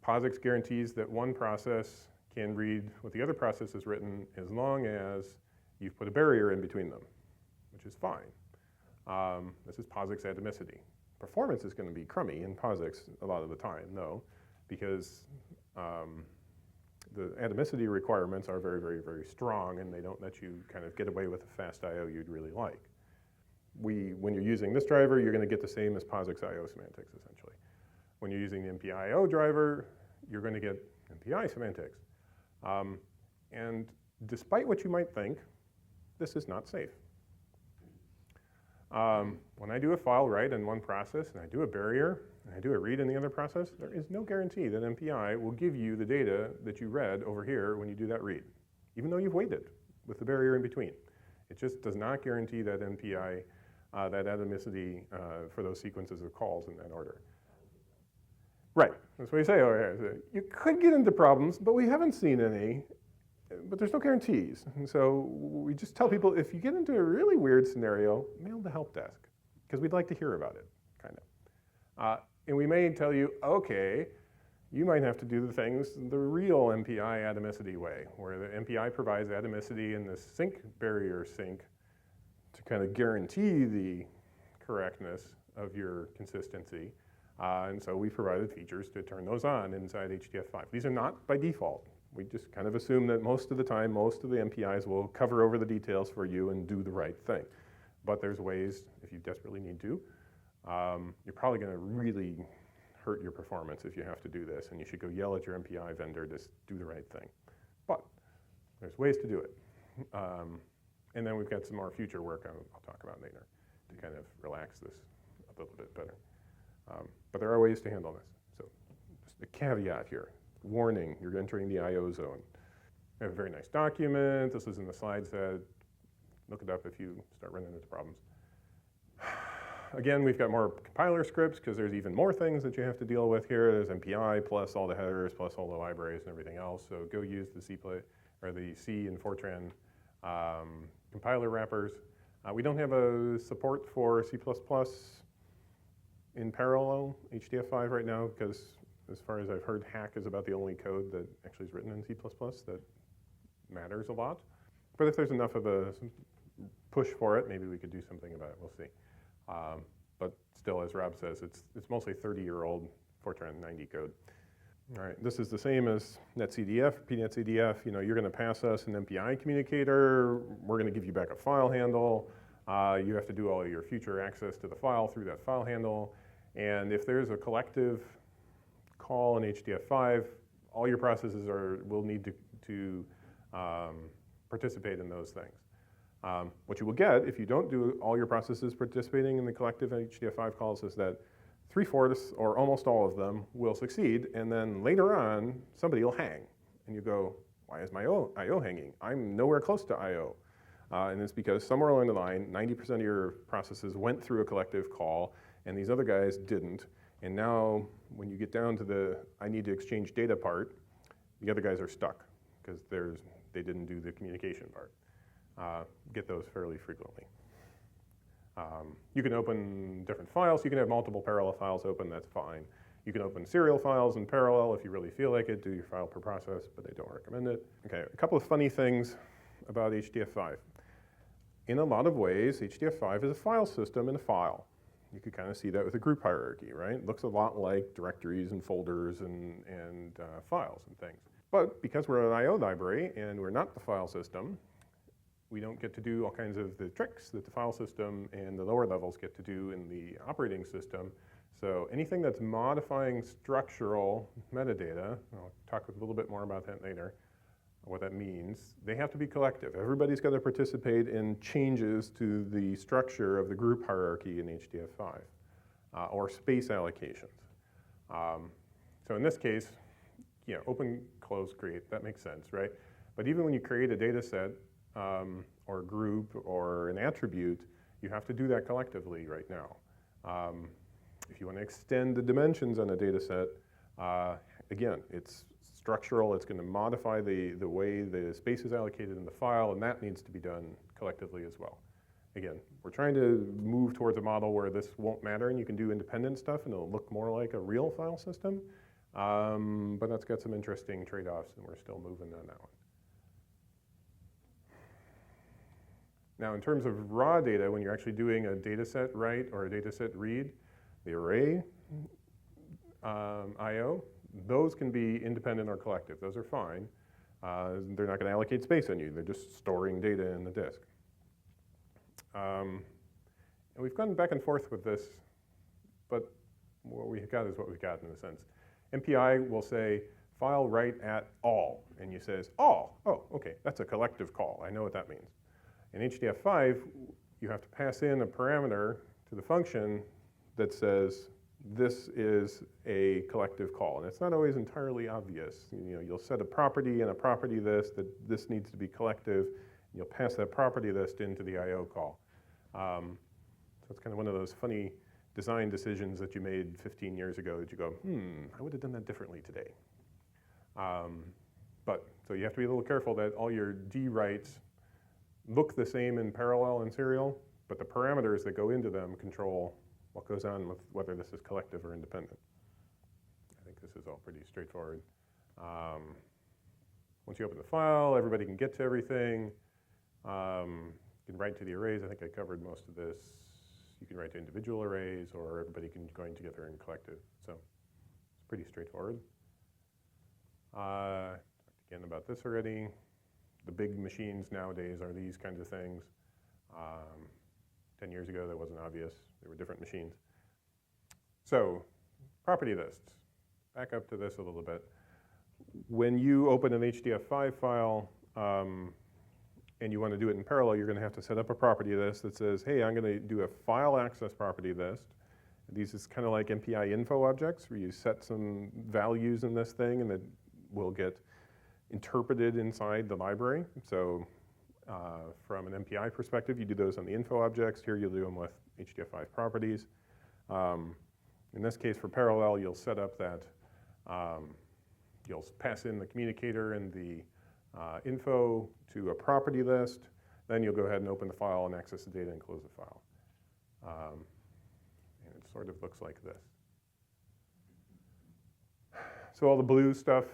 POSIX guarantees that one process can read what the other process has written as long as you've put a barrier in between them, which is fine. This is POSIX atomicity. Performance is going to be crummy in POSIX a lot of the time, though, because the atomicity requirements are very, very, very strong, and they don't let you kind of get away with the fast I/O you'd really like. When you're using this driver, you're going to get the same as POSIX I/O semantics, essentially. When you're using the MPIO driver, you're going to get MPI semantics. And despite what you might think, this is not safe. When I do a file write in one process, and I do a barrier, and I do a read in the other process, there is no guarantee that MPI will give you the data that you read over here when you do that read, even though you've waited with the barrier in between. It just does not guarantee that MPI, that atomicity for those sequences of calls in that order. Right, that's what you say over here. You could get into problems, but we haven't seen any, but there's no guarantees. And so we just tell people, if you get into a really weird scenario, mail the help desk, because we'd like to hear about it, kind of. And we may tell you, okay, you might have to do the things the real MPI atomicity way, where the MPI provides atomicity in the sync barrier sync to kind of guarantee the correctness of your consistency. And so we provided features to turn those on inside HDF5. These are not by default. We just kind of assume that most of the time, most of the MPIs will cover over the details for you and do the right thing. But there's ways, if you desperately need to, you're probably going to really hurt your performance if you have to do this, and you should go yell at your MPI vendor to do the right thing. But there's ways to do it. And then we've got some more future work I'll talk about later to kind of relax this a little bit better. But there are ways to handle this. So just a caveat here. Warning, you're entering the I/O zone. We have a very nice document. This is in the slide set. Look it up if you start running into problems. Again, we've got more compiler scripts because there's even more things that you have to deal with here. There's MPI plus all the headers plus all the libraries and everything else. So go use the C and Fortran compiler wrappers. We don't have a support for C++ in parallel HDF5 right now because, as far as I've heard, hack is about the only code that actually is written in C++ that matters a lot. But if there's enough of a push for it, maybe we could do something about it. We'll see. But still, as Rob says, it's mostly 30-year-old Fortran 90 code. All right, this is the same as netcdf, pnetcdf. You're going to pass us an MPI communicator. We're going to give you back a file handle. You have to do all your future access to the file through that file handle. And if there's a collective call in HDF5, all your processes will need to participate in those things. What you will get if you don't do all your processes participating in the collective HDF5 calls is that 3/4 or almost all of them will succeed, and then later on, somebody will hang. And you go, why is my I/O hanging? I'm nowhere close to I/O. And it's because somewhere along the line, 90% of your processes went through a collective call, and these other guys didn't. And now, when you get down to the I need to exchange data part, the other guys are stuck because they didn't do the communication part. Get those fairly frequently. You can open different files. You can have multiple parallel files open. That's fine. You can open serial files in parallel if you really feel like it, do your file per process, but I don't recommend it. Okay, a couple of funny things about HDF5. In a lot of ways, HDF5 is a file system in a file. You could kind of see that with a group hierarchy, right? It looks a lot like directories and folders and files and things. But because we're an I/O library and we're not the file system, we don't get to do all kinds of the tricks that the file system and the lower levels get to do in the operating system. So anything that's modifying structural metadata, I'll talk a little bit more about that later, what that means, they have to be collective. Everybody's got to participate in changes to the structure of the group hierarchy in HDF5, or space allocations. So in this case, open, close, create, that makes sense, right? But even when you create a data set, or a group, or an attribute, you have to do that collectively right now. If you want to extend the dimensions on a data set, again, it's structural, it's going to modify the way the space is allocated in the file, and that needs to be done collectively as well. Again, we're trying to move towards a model where this won't matter and you can do independent stuff and it'll look more like a real file system, but that's got some interesting trade-offs and we're still moving on that one. Now, in terms of raw data, when you're actually doing a dataset write or a dataset read, the array I/O, those can be independent or collective. Those are fine. They're not going to allocate space on you. They're just storing data in the disk. And we've gone back and forth with this, but what we've got is what we've got in a sense. MPI will say, file write at all. And you says, all. Oh, okay, that's a collective call. I know what that means. In HDF5, you have to pass in a parameter to the function that says, this is a collective call. And it's not always entirely obvious. You'll set a property and a property list that this needs to be collective. And you'll pass that property list into the I/O call. So it's kind of one of those funny design decisions that you made 15 years ago that you go, I would have done that differently today. So you have to be a little careful that all your D writes look the same in parallel and serial, but the parameters that go into them control what goes on with whether this is collective or independent. I think this is all pretty straightforward. Once you open the file, everybody can get to everything. You can write to the arrays. I think I covered most of this. You can write to individual arrays, or everybody can join together in collective. So it's pretty straightforward. Talked again about this already. The big machines nowadays are these kinds of things. 10 years ago, that wasn't obvious. They were different machines. So, property lists. Back up to this a little bit. When you open an HDF5 file and you want to do it in parallel, you're going to have to set up a property list that says, hey, I'm going to do a file access property list. These is kind of like MPI info objects, where you set some values in this thing and it will get interpreted inside the library. So from an MPI perspective, you do those on the info objects. Here you'll do them with HDF5 properties. In this case, for parallel, you'll set up that, you'll pass in the communicator and the info to a property list. Then you'll go ahead and open the file and access the data and close the file. And it sort of looks like this. So all the blue stuff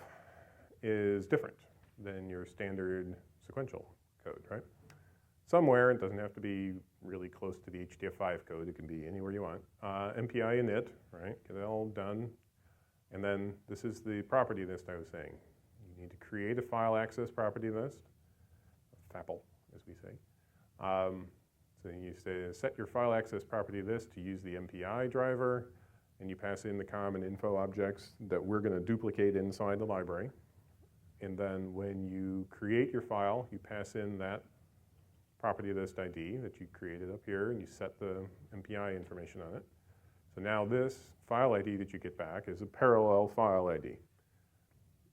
is different than your standard sequential code, right? Somewhere, it doesn't have to be really close to the HDF5 code. It can be anywhere you want. MPI init, right? Get it all done. And then this is the property list I was saying. You need to create a file access property list, FAPL, as we say. So you say set your file access property list to use the MPI driver, and you pass in the common info objects that we're going to duplicate inside the library. And then when you create your file, you pass in that property list ID that you created up here, and you set the MPI information on it. So now this file ID that you get back is a parallel file ID.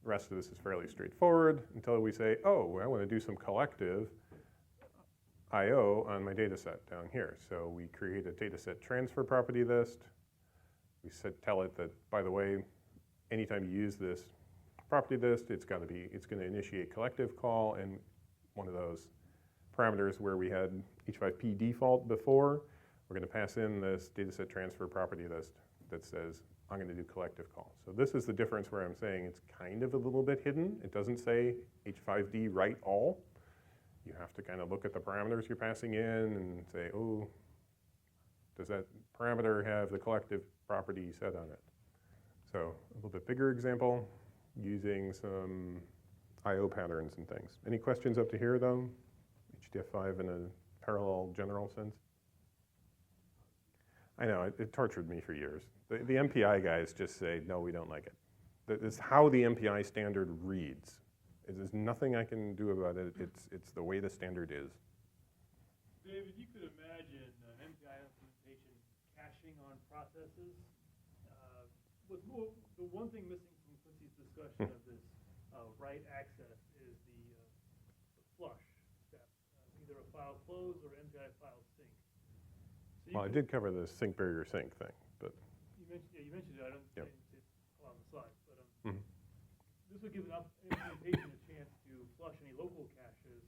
The rest of this is fairly straightforward until we say, oh, I want to do some collective I/O on my data set down here. So we create a dataset transfer property list. We tell it that, by the way, anytime you use this property list, it's going to initiate collective call, and one of those parameters where we had H5P default before, we're going to pass in this dataset transfer property list that says I'm going to do collective call. So this is the difference where I'm saying it's kind of a little bit hidden. It doesn't say H5D write all. You have to kind of look at the parameters you're passing in and say, oh, does that parameter have the collective property set on it? So a little bit bigger example, using some I/O patterns and things. Any questions up to here, though? HDF5 in a parallel general sense? I know, it tortured me for years. The MPI guys just say, no, we don't like it. It's how the MPI standard reads. There's nothing I can do about it. It's the way the standard is. David, you could imagine an MPI implementation caching on processes. The one thing missing from Quincey's discussion of this write access is the flush step, either a file close or MPI file sync. So well, I did cover the sync barrier sync thing, but you mentioned it. I don't say it on the slides, but this would give an implementation a chance to flush any local caches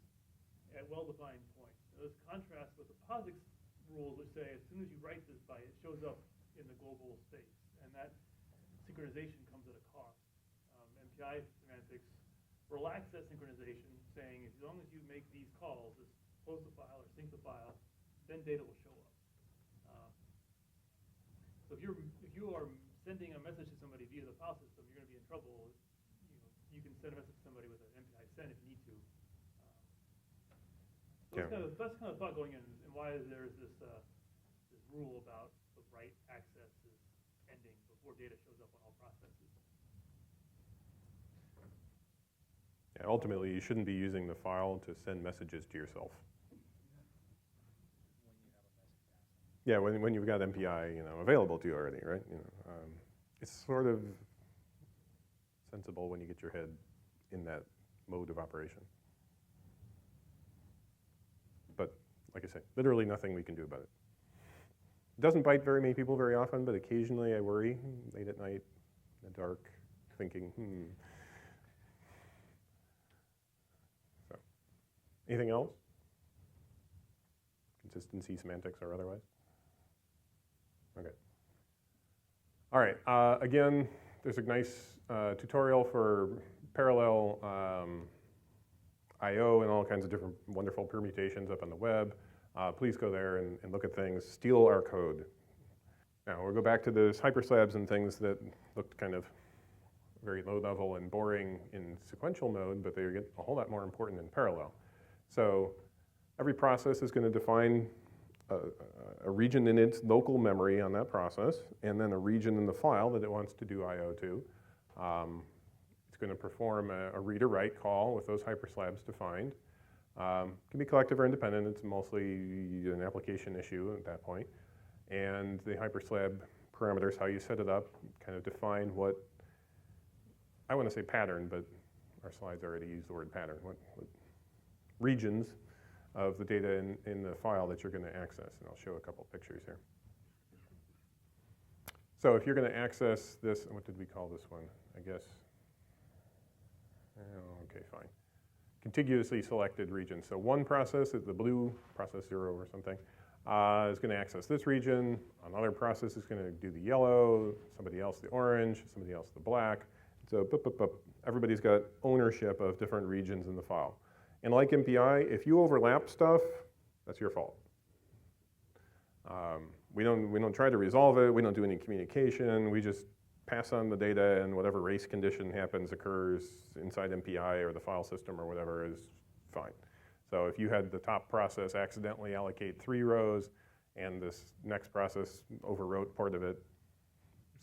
at well-defined points. Now, this contrasts with the POSIX rules, which say as soon as you write this byte, it shows up in the global space, and that synchronization comes at a cost. MPI semantics relax that synchronization, saying as long as you make these calls, just close the file or sync the file, then data will show up. So if you are sending a message to somebody via the file system, you're going to be in trouble. You can send a message to somebody with an MPI send if you need to. So that's kind of thought going in, and why there's this rule about the write access is ending before data shows up on all processes. yeah, ultimately, you shouldn't be using the file to send messages to yourself. Yeah, when you've got MPI, available to you already, right? It's sort of sensible when you get your head in that mode of operation. But like I say, literally nothing we can do about it. It doesn't bite very many people very often, but occasionally I worry late at night, in the dark, thinking, So, anything else? Consistency, semantics, or otherwise? Okay. All right. Again, there's a nice tutorial for parallel I/O and all kinds of different wonderful permutations up on the web. Please go there and look at things. Steal our code. Now we'll go back to those Hyperslabs and things that looked kind of very low level and boring in sequential mode, but they get a whole lot more important in parallel. So every process is going to define a region in its local memory on that process, and then a region in the file that it wants to do I/O to. It's going to perform a read or write call with those Hyperslabs defined. Can be collective or independent. It's mostly an application issue at that point. And the Hyperslab parameters, how you set it up, kind of define what, I want to say pattern, but our slides already use the word pattern. What regions of the data in the file that you're going to access. And I'll show a couple pictures here. So if you're going to access this, what did we call this one? I guess, okay, fine. Contiguously selected region. So one process is the blue, process 0 or something, is going to access this region. Another process is going to do the yellow, somebody else the orange, somebody else the black. So everybody's got ownership of different regions in the file. And like MPI, if you overlap stuff, that's your fault. We don't try to resolve it. We don't do any communication. We just pass on the data, and whatever race condition occurs inside MPI or the file system or whatever is fine. So if you had the top process accidentally allocate 3 rows, and this next process overwrote part of it,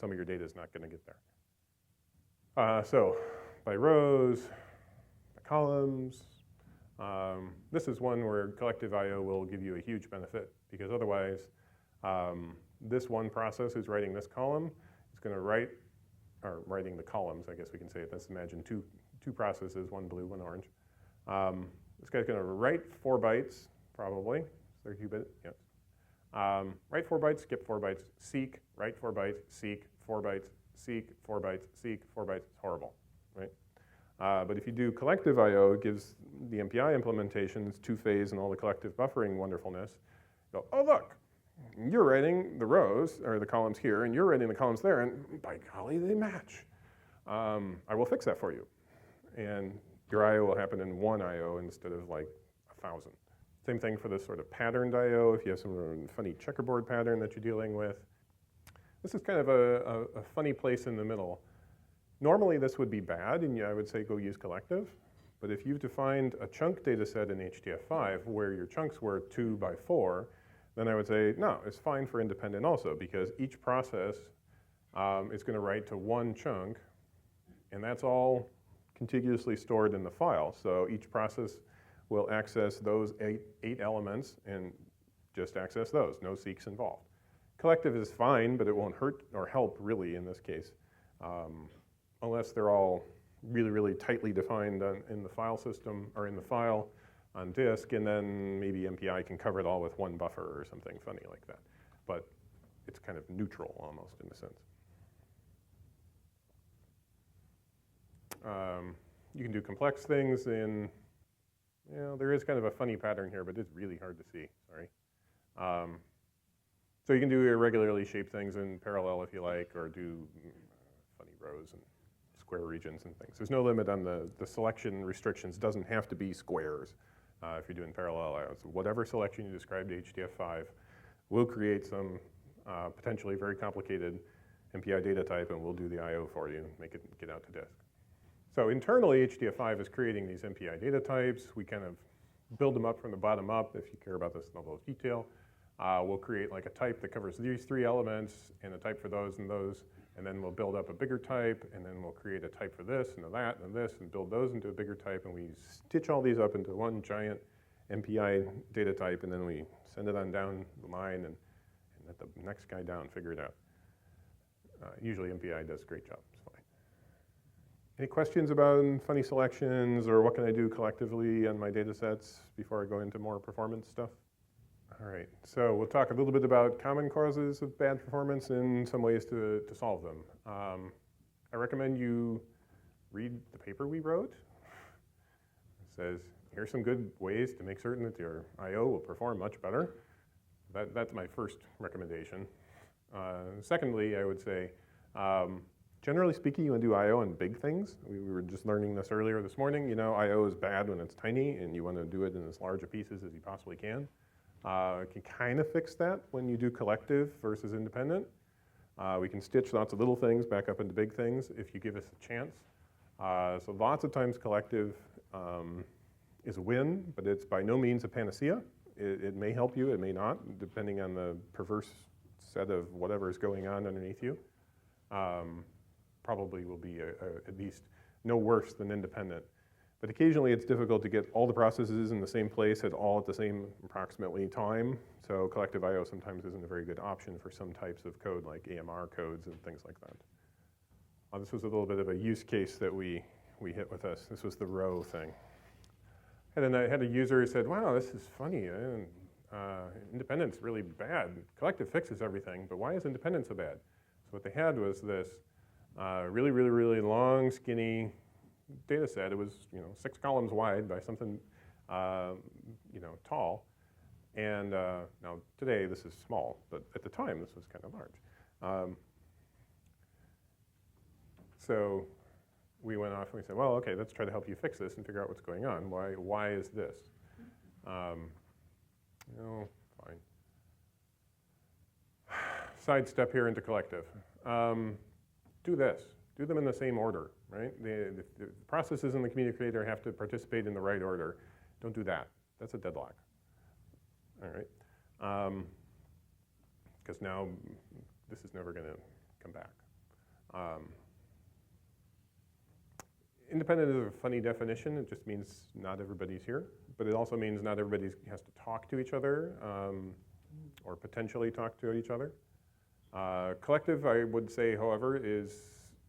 some of your data is not going to get there. So by rows, by columns. This is one where collective I/O will give you a huge benefit, because otherwise, this one process who's writing this column is going to write, or writing the columns, I guess we can say it. Let's imagine two processes, one blue, one orange. This guy's going to write 4 bytes, probably. 32-bit, yes. Write 4 bytes, skip 4 bytes, seek, write 4 bytes, seek, 4 bytes, seek, 4 bytes, seek, 4 bytes. It's horrible, right? But if you do collective I/O, it gives the MPI implementations 2-phase and all the collective buffering wonderfulness. Go, oh look, You're writing the rows, or the columns here, and you're writing the columns there, and by golly, they match. I will fix that for you. And your I/O will happen in one I/O instead of like 1,000. Same thing for this sort of patterned I/O, if you have some funny checkerboard pattern that you're dealing with. This is kind of a funny place in the middle. Normally this would be bad, and I would say go use collective. But if you've defined a chunk data set in HDF5 where your chunks were 2 by 4, then I would say, no, it's fine for independent also, because each process is going to write to one chunk, and that's all contiguously stored in the file. So each process will access those eight elements and just access those, no seeks involved. Collective is fine, but it won't hurt or help really in this case, unless they're all really, really tightly defined in the file system or in the file on disk, and then maybe MPI can cover it all with one buffer or something funny like that. But it's kind of neutral almost in a sense. You can do complex things in, there is kind of a funny pattern here, but it's really hard to see, sorry. So you can do irregularly shaped things in parallel if you like, or do funny rows and square regions and things. There's no limit on the selection restrictions. Doesn't have to be squares if you're doing parallel I/O. So whatever selection you described to HDF5 will create some potentially very complicated MPI data type, and we'll do the I/O for you and make it get out to disk. So internally, HDF5 is creating these MPI data types. We kind of build them up from the bottom up if you care about this level of detail. We'll create like a type that covers these 3 elements and a type for those and those, and then we'll build up a bigger type, and then we'll create a type for this and that and this, and build those into a bigger type, and we stitch all these up into one giant MPI data type, and then we send it on down the line and let the next guy down figure it out. Usually MPI does a great job. It's fine. Any questions about funny selections or what can I do collectively on my data sets before I go into more performance stuff? All right, so we'll talk a little bit about common causes of bad performance and some ways to solve them. I recommend you read the paper we wrote. It says, here's some good ways to make certain that your I/O will perform much better. That's my first recommendation. Secondly, I would say, generally speaking, you want to do I/O on big things. We were just learning this earlier this morning. I/O is bad when it's tiny, and you want to do it in as large a pieces as you possibly can. You can kind of fix that when you do collective versus independent. We can stitch lots of little things back up into big things if you give us a chance. So lots of times collective is a win, but it's by no means a panacea. It may help you, it may not, depending on the perverse set of whatever is going on underneath you. Probably will be at least no worse than independent. But occasionally it's difficult to get all the processes in the same place at the same approximately time. So collective I/O sometimes isn't a very good option for some types of code like AMR codes and things like that. This was a little bit of a use case that we hit with us. This was the row thing. And then I had a user who said, wow, this is funny. Independent's really bad. Collective fixes everything, but why is independent so bad? So what they had was this really, really, really long, skinny data set. It was 6 columns wide by something tall. And now today this is small, but at the time this was kind of large. So we went off and we said, well, okay, let's try to help you fix this and figure out what's going on. Why is this? Fine. Sidestep here into collective. Do this. Do them in the same order, right? The processes in the communicator have to participate in the right order. Don't do that. That's a deadlock. All right. Because now this is never going to come back. Independent is a funny definition. It just means not everybody's here. But it also means not everybody has to talk to each other or potentially talk to each other. Collective, I would say, however, is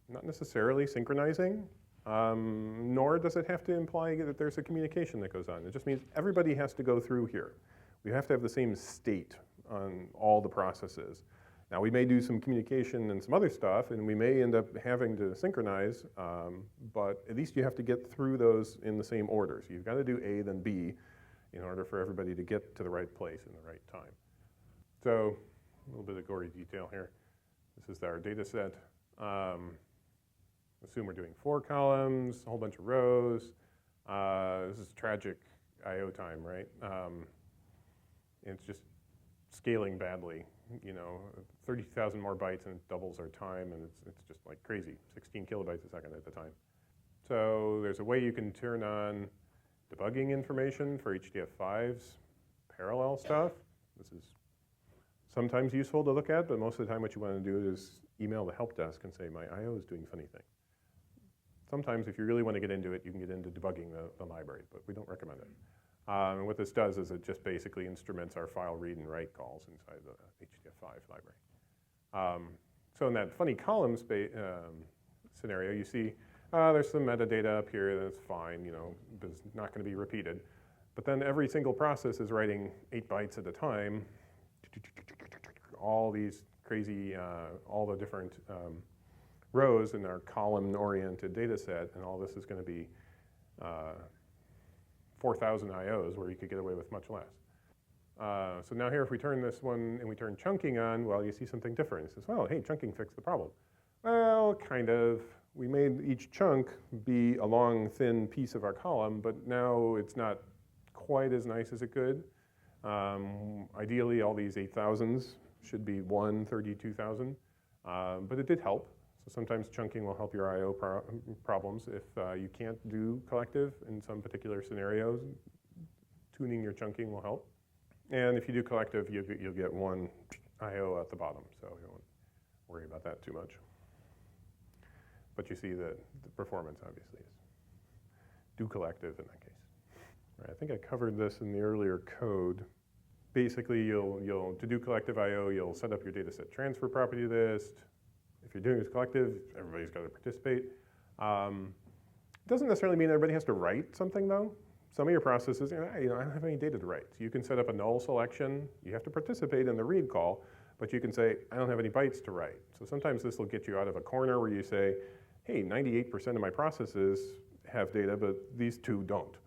not necessarily synchronizing, nor does it have to imply that there's a communication that goes on. It just means everybody has to go through here. We have to have the same state on all the processes. Now, we may do some communication and some other stuff, and we may end up having to synchronize, but at least you have to get through those in the same order. So you've got to do A, then B, in order for everybody to get to the right place in the right time. So a little bit of gory detail here. This is our data set. Assume we're doing 4 columns, a whole bunch of rows. This is tragic I/O time, right? It's just scaling badly. 30,000 more bytes and it doubles our time, and it's just like crazy, 16 kilobytes a second at the time. So there's a way you can turn on debugging information for HDF5's parallel stuff. This is sometimes useful to look at, but most of the time what you want to do is email the help desk and say, my I/O is doing funny things. Sometimes if you really want to get into it, you can get into debugging the library, but we don't recommend it. And what this does is it just basically instruments our file read and write calls inside the HDF5 library. So in that funny columns scenario, you see there's some metadata up here that's fine, but it's not going to be repeated. But then every single process is writing 8 bytes at a time, all these crazy, all the different rows in our column-oriented data set, and all this is going to be 4,000 IOs where you could get away with much less. So now here, if we turn this one and we turn chunking on, well, you see something different. It says, well, hey, chunking fixed the problem. Well, kind of. We made each chunk be a long, thin piece of our column, but now it's not quite as nice as it could. Ideally, all these 8,000s should be 32,000, but it did help. So sometimes chunking will help your I/O problems. If you can't do collective in some particular scenarios, tuning your chunking will help. And if you do collective, you'll get 1 I/O at the bottom, so you won't worry about that too much. But you see that the performance obviously is do collective in that case. Right, I think I covered this in the earlier code. Basically, to do collective I/O, you'll set up your dataset transfer property list. If you're doing this collective, everybody's got to participate. It doesn't necessarily mean everybody has to write something, though. Some of your processes, I don't have any data to write. So you can set up a null selection. You have to participate in the read call, but you can say, I don't have any bytes to write. So sometimes this will get you out of a corner where you say, hey, 98% of my processes have data, but these 2 don't.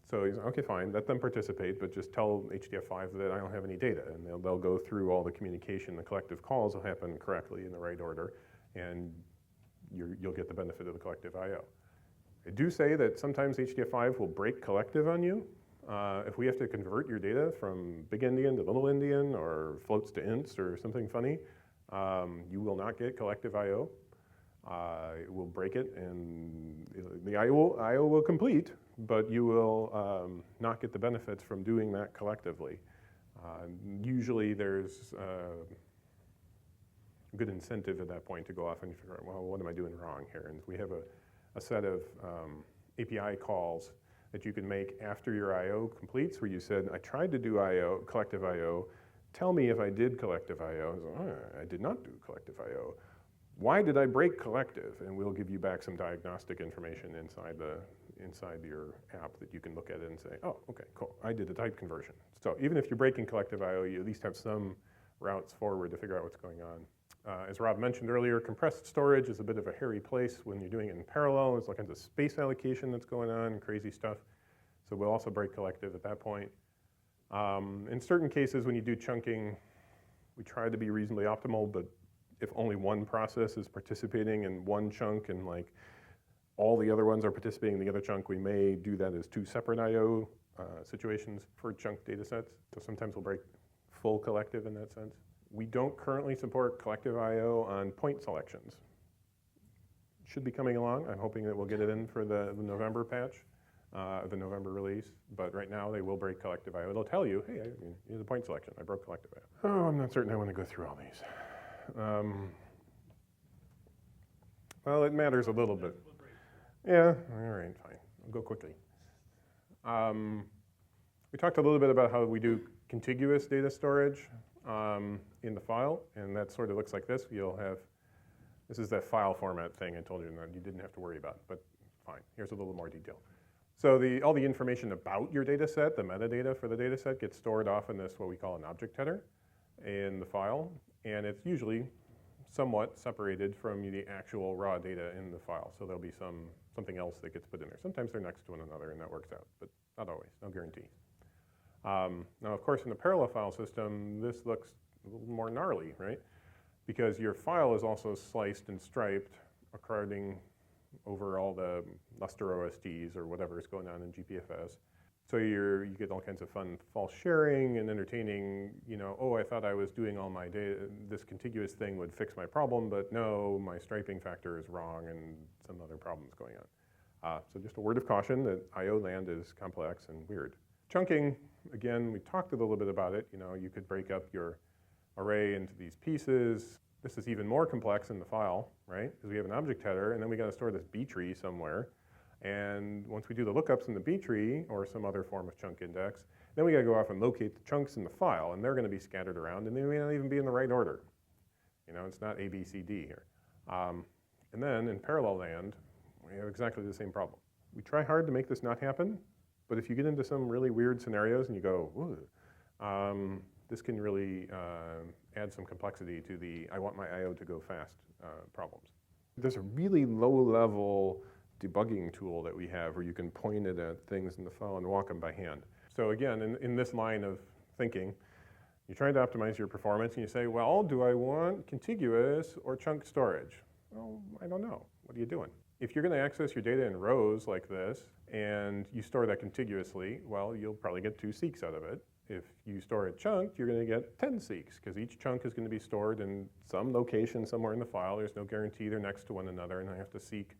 So he's okay, fine, let them participate, but just tell HDF5 that I don't have any data, and they'll go through all the communication. The collective calls will happen correctly in the right order, and you'll get the benefit of the collective I/O. I do say that sometimes HDF5 will break collective on you. If we have to convert your data from big endian to little endian, or floats to ints, or something funny, you will not get collective I/O. It will break it, and the I/O will complete, but you will not get the benefits from doing that collectively. Usually there's a good incentive at that point to go off and figure out, well, what am I doing wrong here? And we have a set of API calls that you can make after your I/O completes, where you said, I tried to do I/O, collective I/O. Tell me if I did collective I/O. I did not do collective I/O. Why did I break collective? And we'll give you back some diagnostic information inside your app that you can look at it and say, oh, okay, cool, I did a type conversion. So even if you're breaking collective I/O, you at least have some routes forward to figure out what's going on. As Rob mentioned earlier, compressed storage is a bit of a hairy place when you're doing it in parallel. There's all kinds of space allocation that's going on, crazy stuff. So we'll also break collective at that point. In certain cases, when you do chunking, we try to be reasonably optimal, but if only one process is participating in one chunk and like all the other ones are participating in the other chunk, we may do that as 2 separate I/O situations for chunk data sets. So sometimes we'll break full collective in that sense. We don't currently support collective I/O on point selections. It should be coming along. I'm hoping that we'll get it in for the November patch, the November release. But right now, they will break collective I/O. It'll tell you, hey, here's a point selection. I broke collective I/O. Oh, I'm not certain I want to go through all these. Well, it matters a little bit. Yeah, all right, fine. I'll go quickly. We talked a little bit about how we do contiguous data storage in the file, and that sort of looks like this. You'll have, this is that file format thing I told you that you didn't have to worry about, but fine. Here's a little more detail. So all the information about your data set, the metadata for the data set, gets stored off in this, what we call an object header in the file, and it's usually somewhat separated from the actual raw data in the file. So there'll be something else that gets put in there. Sometimes they're next to one another, and that works out, but not always, no guarantee. Now, of course, in a parallel file system, this looks a little more gnarly, right? Because your file is also sliced and striped according over all the Lustre OSDs or whatever is going on in GPFS. So you get all kinds of fun false sharing and entertaining, oh, I thought I was doing all my data, this contiguous thing would fix my problem, but no, my striping factor is wrong and some other problem's going on. So just a word of caution that I/O land is complex and weird. Chunking, again, we talked a little bit about it. You could break up your array into these pieces. This is even more complex in the file, right? Because we have an object header, and then we got to store this B tree somewhere. And once we do the lookups in the B tree or some other form of chunk index, then we got to go off and locate the chunks in the file, and they're going to be scattered around, and they may not even be in the right order. It's not A, B, C, D here. And then in parallel land, we have exactly the same problem. We try hard to make this not happen, but if you get into some really weird scenarios and you go, ooh, this can really add some complexity to the I want my I/O to go fast problems. There's a really low-level debugging tool that we have where you can point it at things in the file and walk them by hand. So again, in this line of thinking, you're trying to optimize your performance and you say, well, do I want contiguous or chunk storage? Well, I don't know. What are you doing? If you're going to access your data in rows like this and you store that contiguously, well, you'll probably get 2 seeks out of it. If you store it chunked, you're going to get 10 seeks because each chunk is going to be stored in some location somewhere in the file. There's no guarantee they're next to one another, and I have to seek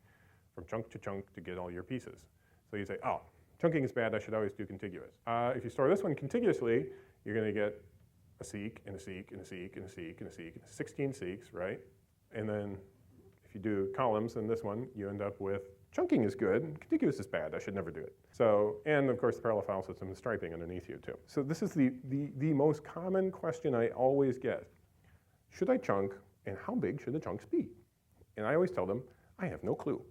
from chunk to get all your pieces. So you say, oh, chunking is bad, I should always do contiguous. If you store this one contiguously, you're going to get a seek and a seek and a seek and a seek and a seek, 16 seeks, right? And then if you do columns in this one, you end up with chunking is good, contiguous is bad, I should never do it. So, and of course the parallel file system is striping underneath you too. So this is the most common question I always get. Should I chunk, and how big should the chunks be? And I always tell them, I have no clue.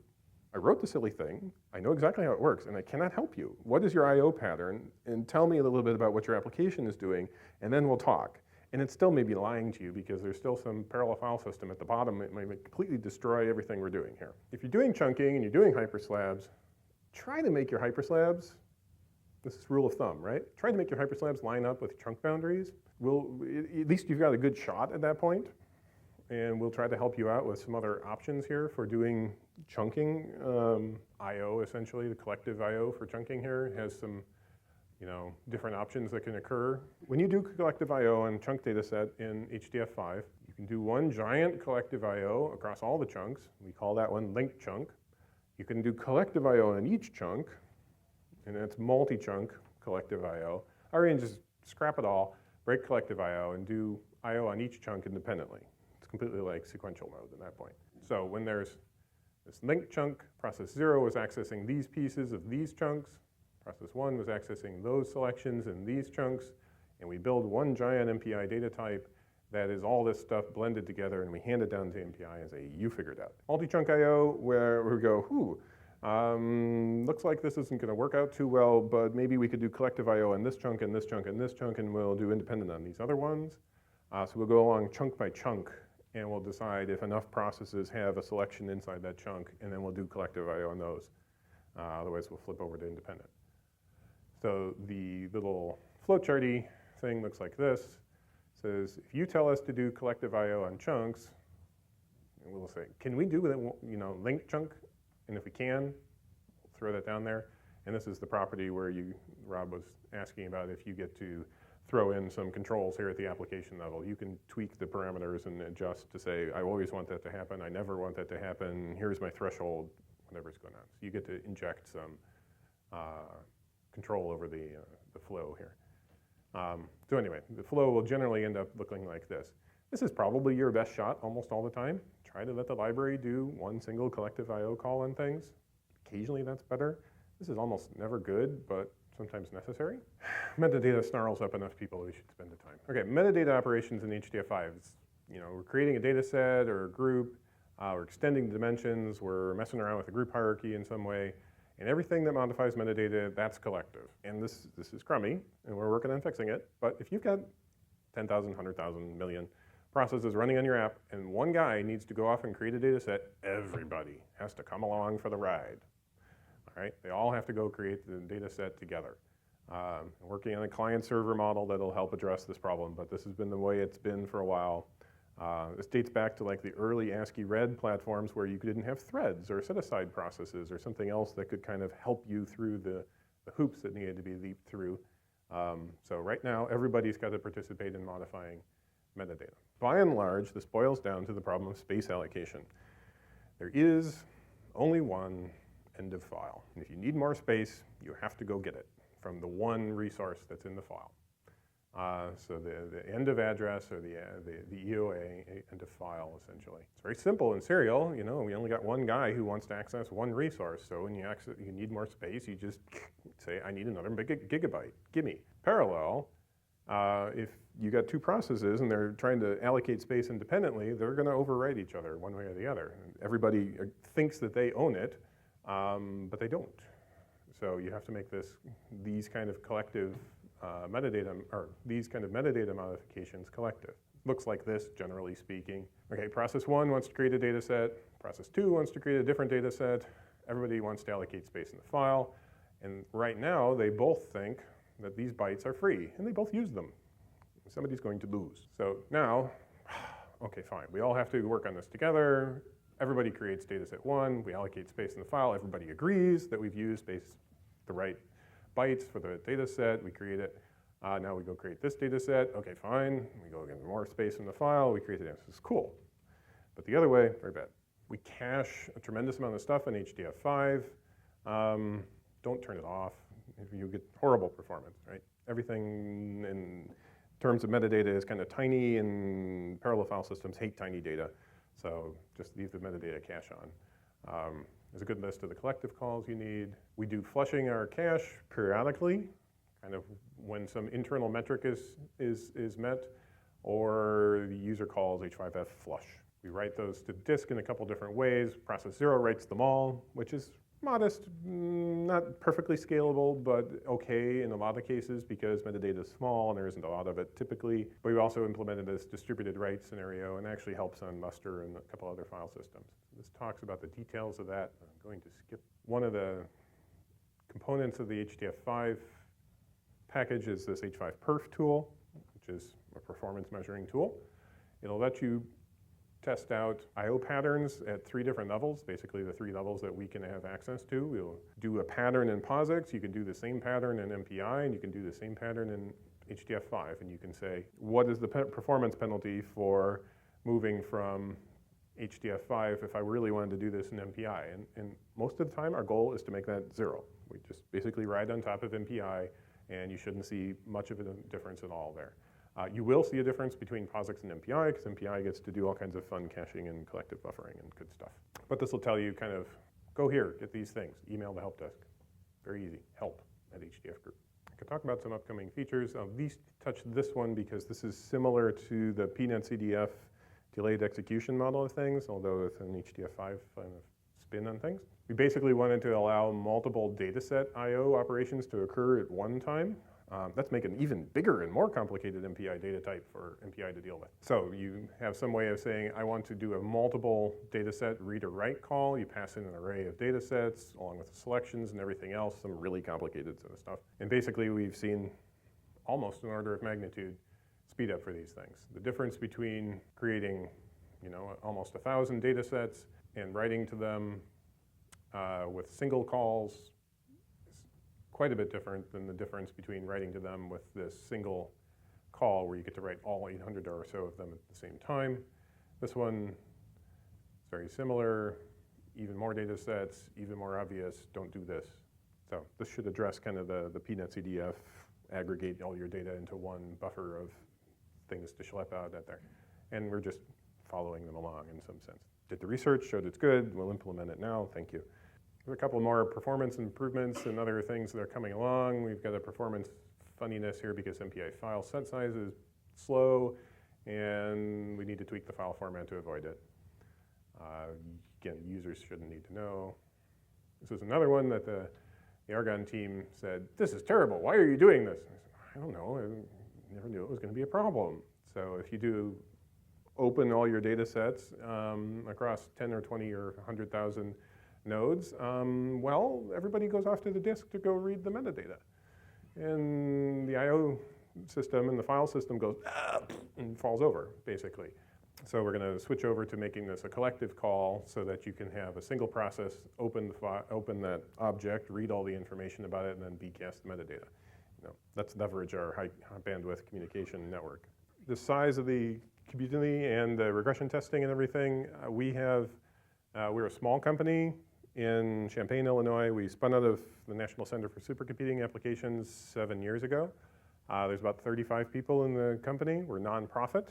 I wrote the silly thing, I know exactly how it works, and I cannot help you. What is your I/O pattern? And tell me a little bit about what your application is doing, and then we'll talk. And it still may be lying to you because there's still some parallel file system at the bottom. It might completely destroy everything we're doing here. If you're doing chunking and you're doing hyperslabs, try to make your hyperslabs, this is rule of thumb, right? Try to make your hyperslabs line up with chunk boundaries. At least you've got a good shot at that point. And we'll try to help you out with some other options here for doing chunking. I/O, essentially, the collective I/O for chunking here has some different options that can occur. When you do collective I/O on chunk data set in HDF5, you can do one giant collective I/O across all the chunks. We call that one linked chunk. You can do collective I/O on each chunk, and that's multi-chunk collective I/O. Or you can just scrap it all, break collective I/O, and do I/O on each chunk independently. It's completely like sequential mode at that point. So when there's this linked chunk, process 0 was accessing these pieces of these chunks. Process 1 was accessing those selections in these chunks, and we build one giant MPI data type that is all this stuff blended together, and we hand it down to MPI and say, you figured out. Multi-chunk I/O, where we go, looks like this isn't going to work out too well, but maybe we could do collective I/O on this chunk and this chunk and this chunk, and we'll do independent on these other ones. So we'll go along chunk by chunk, and we'll decide if enough processes have a selection inside that chunk, and then we'll do collective I/O on those. Otherwise, we'll flip over to independent. So the little flowcharty thing looks like this. It says, if you tell us to do collective I/O on chunks, and we'll say, can we do linked chunk? And if we can, we'll throw that down there. And this is the property where Rob was asking about if you get to throw in some controls here at the application level. You can tweak the parameters and adjust to say, I always want that to happen, I never want that to happen, here's my threshold, whatever's going on. So you get to inject some control over the flow here. So anyway, the flow will generally end up looking like this. This is probably your best shot almost all the time. Try to let the library do one single collective I/O call on things. Occasionally that's better. This is almost never good, but sometimes necessary. Metadata snarls up enough people we should spend the time. Okay, metadata operations in HDF5. We're creating a data set or a group. We're extending dimensions. We're messing around with a group hierarchy in some way. And everything that modifies metadata, that's collective. And this is crummy, and we're working on fixing it. But if you've got 10,000, 100,000, million processes running on your app, and one guy needs to go off and create a data set, everybody has to come along for the ride. All right? They all have to go create the data set together. Working on a client-server model that'll help address this problem, but this has been the way it's been for a while. This dates back to like the early ASCII-read platforms where you didn't have threads or set-aside processes or something else that could kind of help you through the hoops that needed to be leaped through. So right now, everybody's got to participate in modifying metadata. By and large, this boils down to the problem of space allocation. There is only one end of file. And if you need more space, you have to go get it from the one resource that's in the file. So the end of address or the EOA end of file, essentially. It's very simple in serial. You know, we only got one guy who wants to access one resource. So when you need more space, you just say, I need another gigabyte. Gimme. Parallel, if you got two processes and they're trying to allocate space independently, they're going to overwrite each other one way or the other. Everybody thinks that they own it, but they don't. So you have to make these kind of collective metadata, or these kind of metadata modifications collective. Looks like this, generally speaking. Okay, process 1 wants to create a data set. Process 2 wants to create a different data set. Everybody wants to allocate space in the file. And right now, they both think that these bytes are free, and they both use them. Somebody's going to lose. So now, okay, fine. We all have to work on this together. Everybody creates data set 1. We allocate space in the file. Everybody agrees that we've used the right bytes for the data set. We create it. Now we go create this data set. Okay, fine. We go get more space in the file. We create it. This is cool. But the other way, very bad. We cache a tremendous amount of stuff in HDF5. Don't turn it off. You get horrible performance, right? Everything in terms of metadata is kind of tiny, and parallel file systems hate tiny data. So just leave the metadata cache on. There's a good list of the collective calls you need. We do flushing our cache periodically, kind of when some internal metric is met, or the user calls H5F flush. We write those to disk in a couple different ways. Process 0 writes them all, which is modest, not perfectly scalable, but okay in a lot of cases because metadata is small and there isn't a lot of it typically. But we also implemented this distributed write scenario and actually helps on muster and a couple other file systems. This talks about the details of that. I'm going to skip. One of the components of the HDF5 package is this H5perf tool, which is a performance measuring tool. It'll let you test out I/O patterns at 3 different levels, basically the 3 levels that we can have access to. We'll do a pattern in POSIX. You can do the same pattern in MPI, and you can do the same pattern in HDF5. And you can say, what is the performance penalty for moving from HDF5 if I really wanted to do this in MPI? And most of the time, our goal is to make that 0. We just basically ride on top of MPI, and you shouldn't see much of a difference at all there. You will see a difference between POSIX and MPI, because MPI gets to do all kinds of fun caching and collective buffering and good stuff. But this will tell you kind of, go here, get these things, email the help desk. Very easy, help@HDF Group. I could talk about some upcoming features. I'll at least touch this one because this is similar to the PNetCDF delayed execution model of things, although with an HDF5 kind of spin on things. We basically wanted to allow multiple dataset I/O operations to occur at one time. Let's make an even bigger and more complicated MPI data type for MPI to deal with. So you have some way of saying, I want to do a multiple dataset read or write call. You pass in an array of datasets along with the selections and everything else, some really complicated sort of stuff. And basically we've seen almost an order of magnitude speed up for these things. The difference between creating, almost 1,000 datasets and writing to them with single calls quite a bit different than the difference between writing to them with this single call where you get to write all 800 or so of them at the same time. This one is very similar, even more data sets, even more obvious, don't do this. So this should address kind of the PNetCDF, aggregate all your data into one buffer of things to schlep out at there. And we're just following them along in some sense. Did the research, showed it's good, we'll implement it now, thank you. There are a couple more performance improvements and other things that are coming along. We've got a performance funniness here because MPI file set size is slow, and we need to tweak the file format to avoid it. Again, users shouldn't need to know. This is another one that the Argonne team said, this is terrible, why are you doing this? I said, I don't know, I never knew it was going to be a problem. So if you do open all your data sets across 10 or 20 or 100,000 nodes, well, everybody goes off to the disk to go read the metadata. and the I/O system and the file system goes and falls over, basically. So we're going to switch over to making this a collective call so that you can have a single process open that object, read all the information about it, and then bcast the metadata. Let's leverage our high bandwidth communication network. The size of the community and the regression testing and everything, we're a small company in Champaign, Illinois. We spun out of the National Center for Supercomputing Applications 7 years ago. There's about 35 people in the company. We're nonprofit.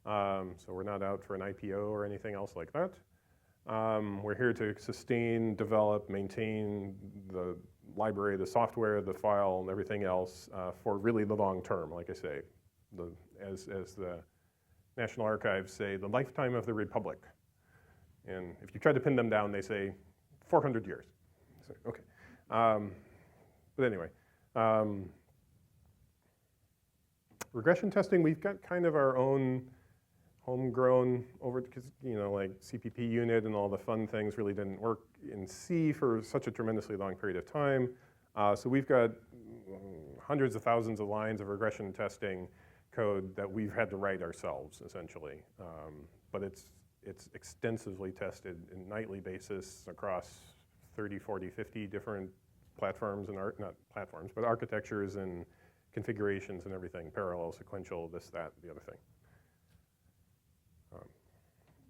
So we're not out for an IPO or anything else like that. We're here to sustain, develop, maintain the library, the software, the file, and everything else for really the long term, like I say. As the National Archives say, the lifetime of the Republic. And if you try to pin them down, they say 400 years. So, okay. But anyway. Regression testing, we've got kind of our own homegrown because like CPP unit and all the fun things really didn't work in C for such a tremendously long period of time. So we've got hundreds of thousands of lines of regression testing code that we've had to write ourselves, essentially. But it's extensively tested in nightly basis across 30, 40, 50 different platforms and not platforms, but architectures and configurations and everything, parallel, sequential, this, that, the other thing.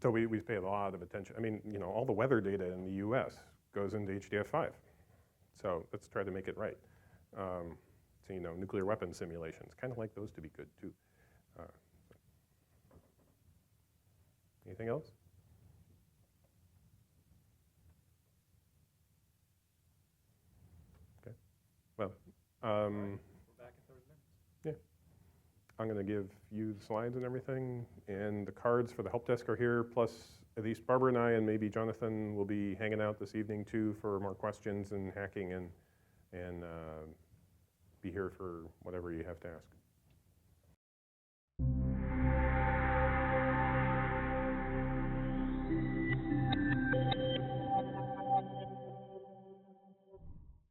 So we pay a lot of attention. I mean, all the weather data in the US goes into HDF5. So let's try to make it right. So, nuclear weapons simulations, kind of like those to be good too. Anything else? Okay. Well, we're back in 30 minutes. Yeah. I'm going to give you the slides and everything, and the cards for the help desk are here, plus at least Barbara and I and maybe Jonathan will be hanging out this evening too for more questions and hacking and be here for whatever you have to ask.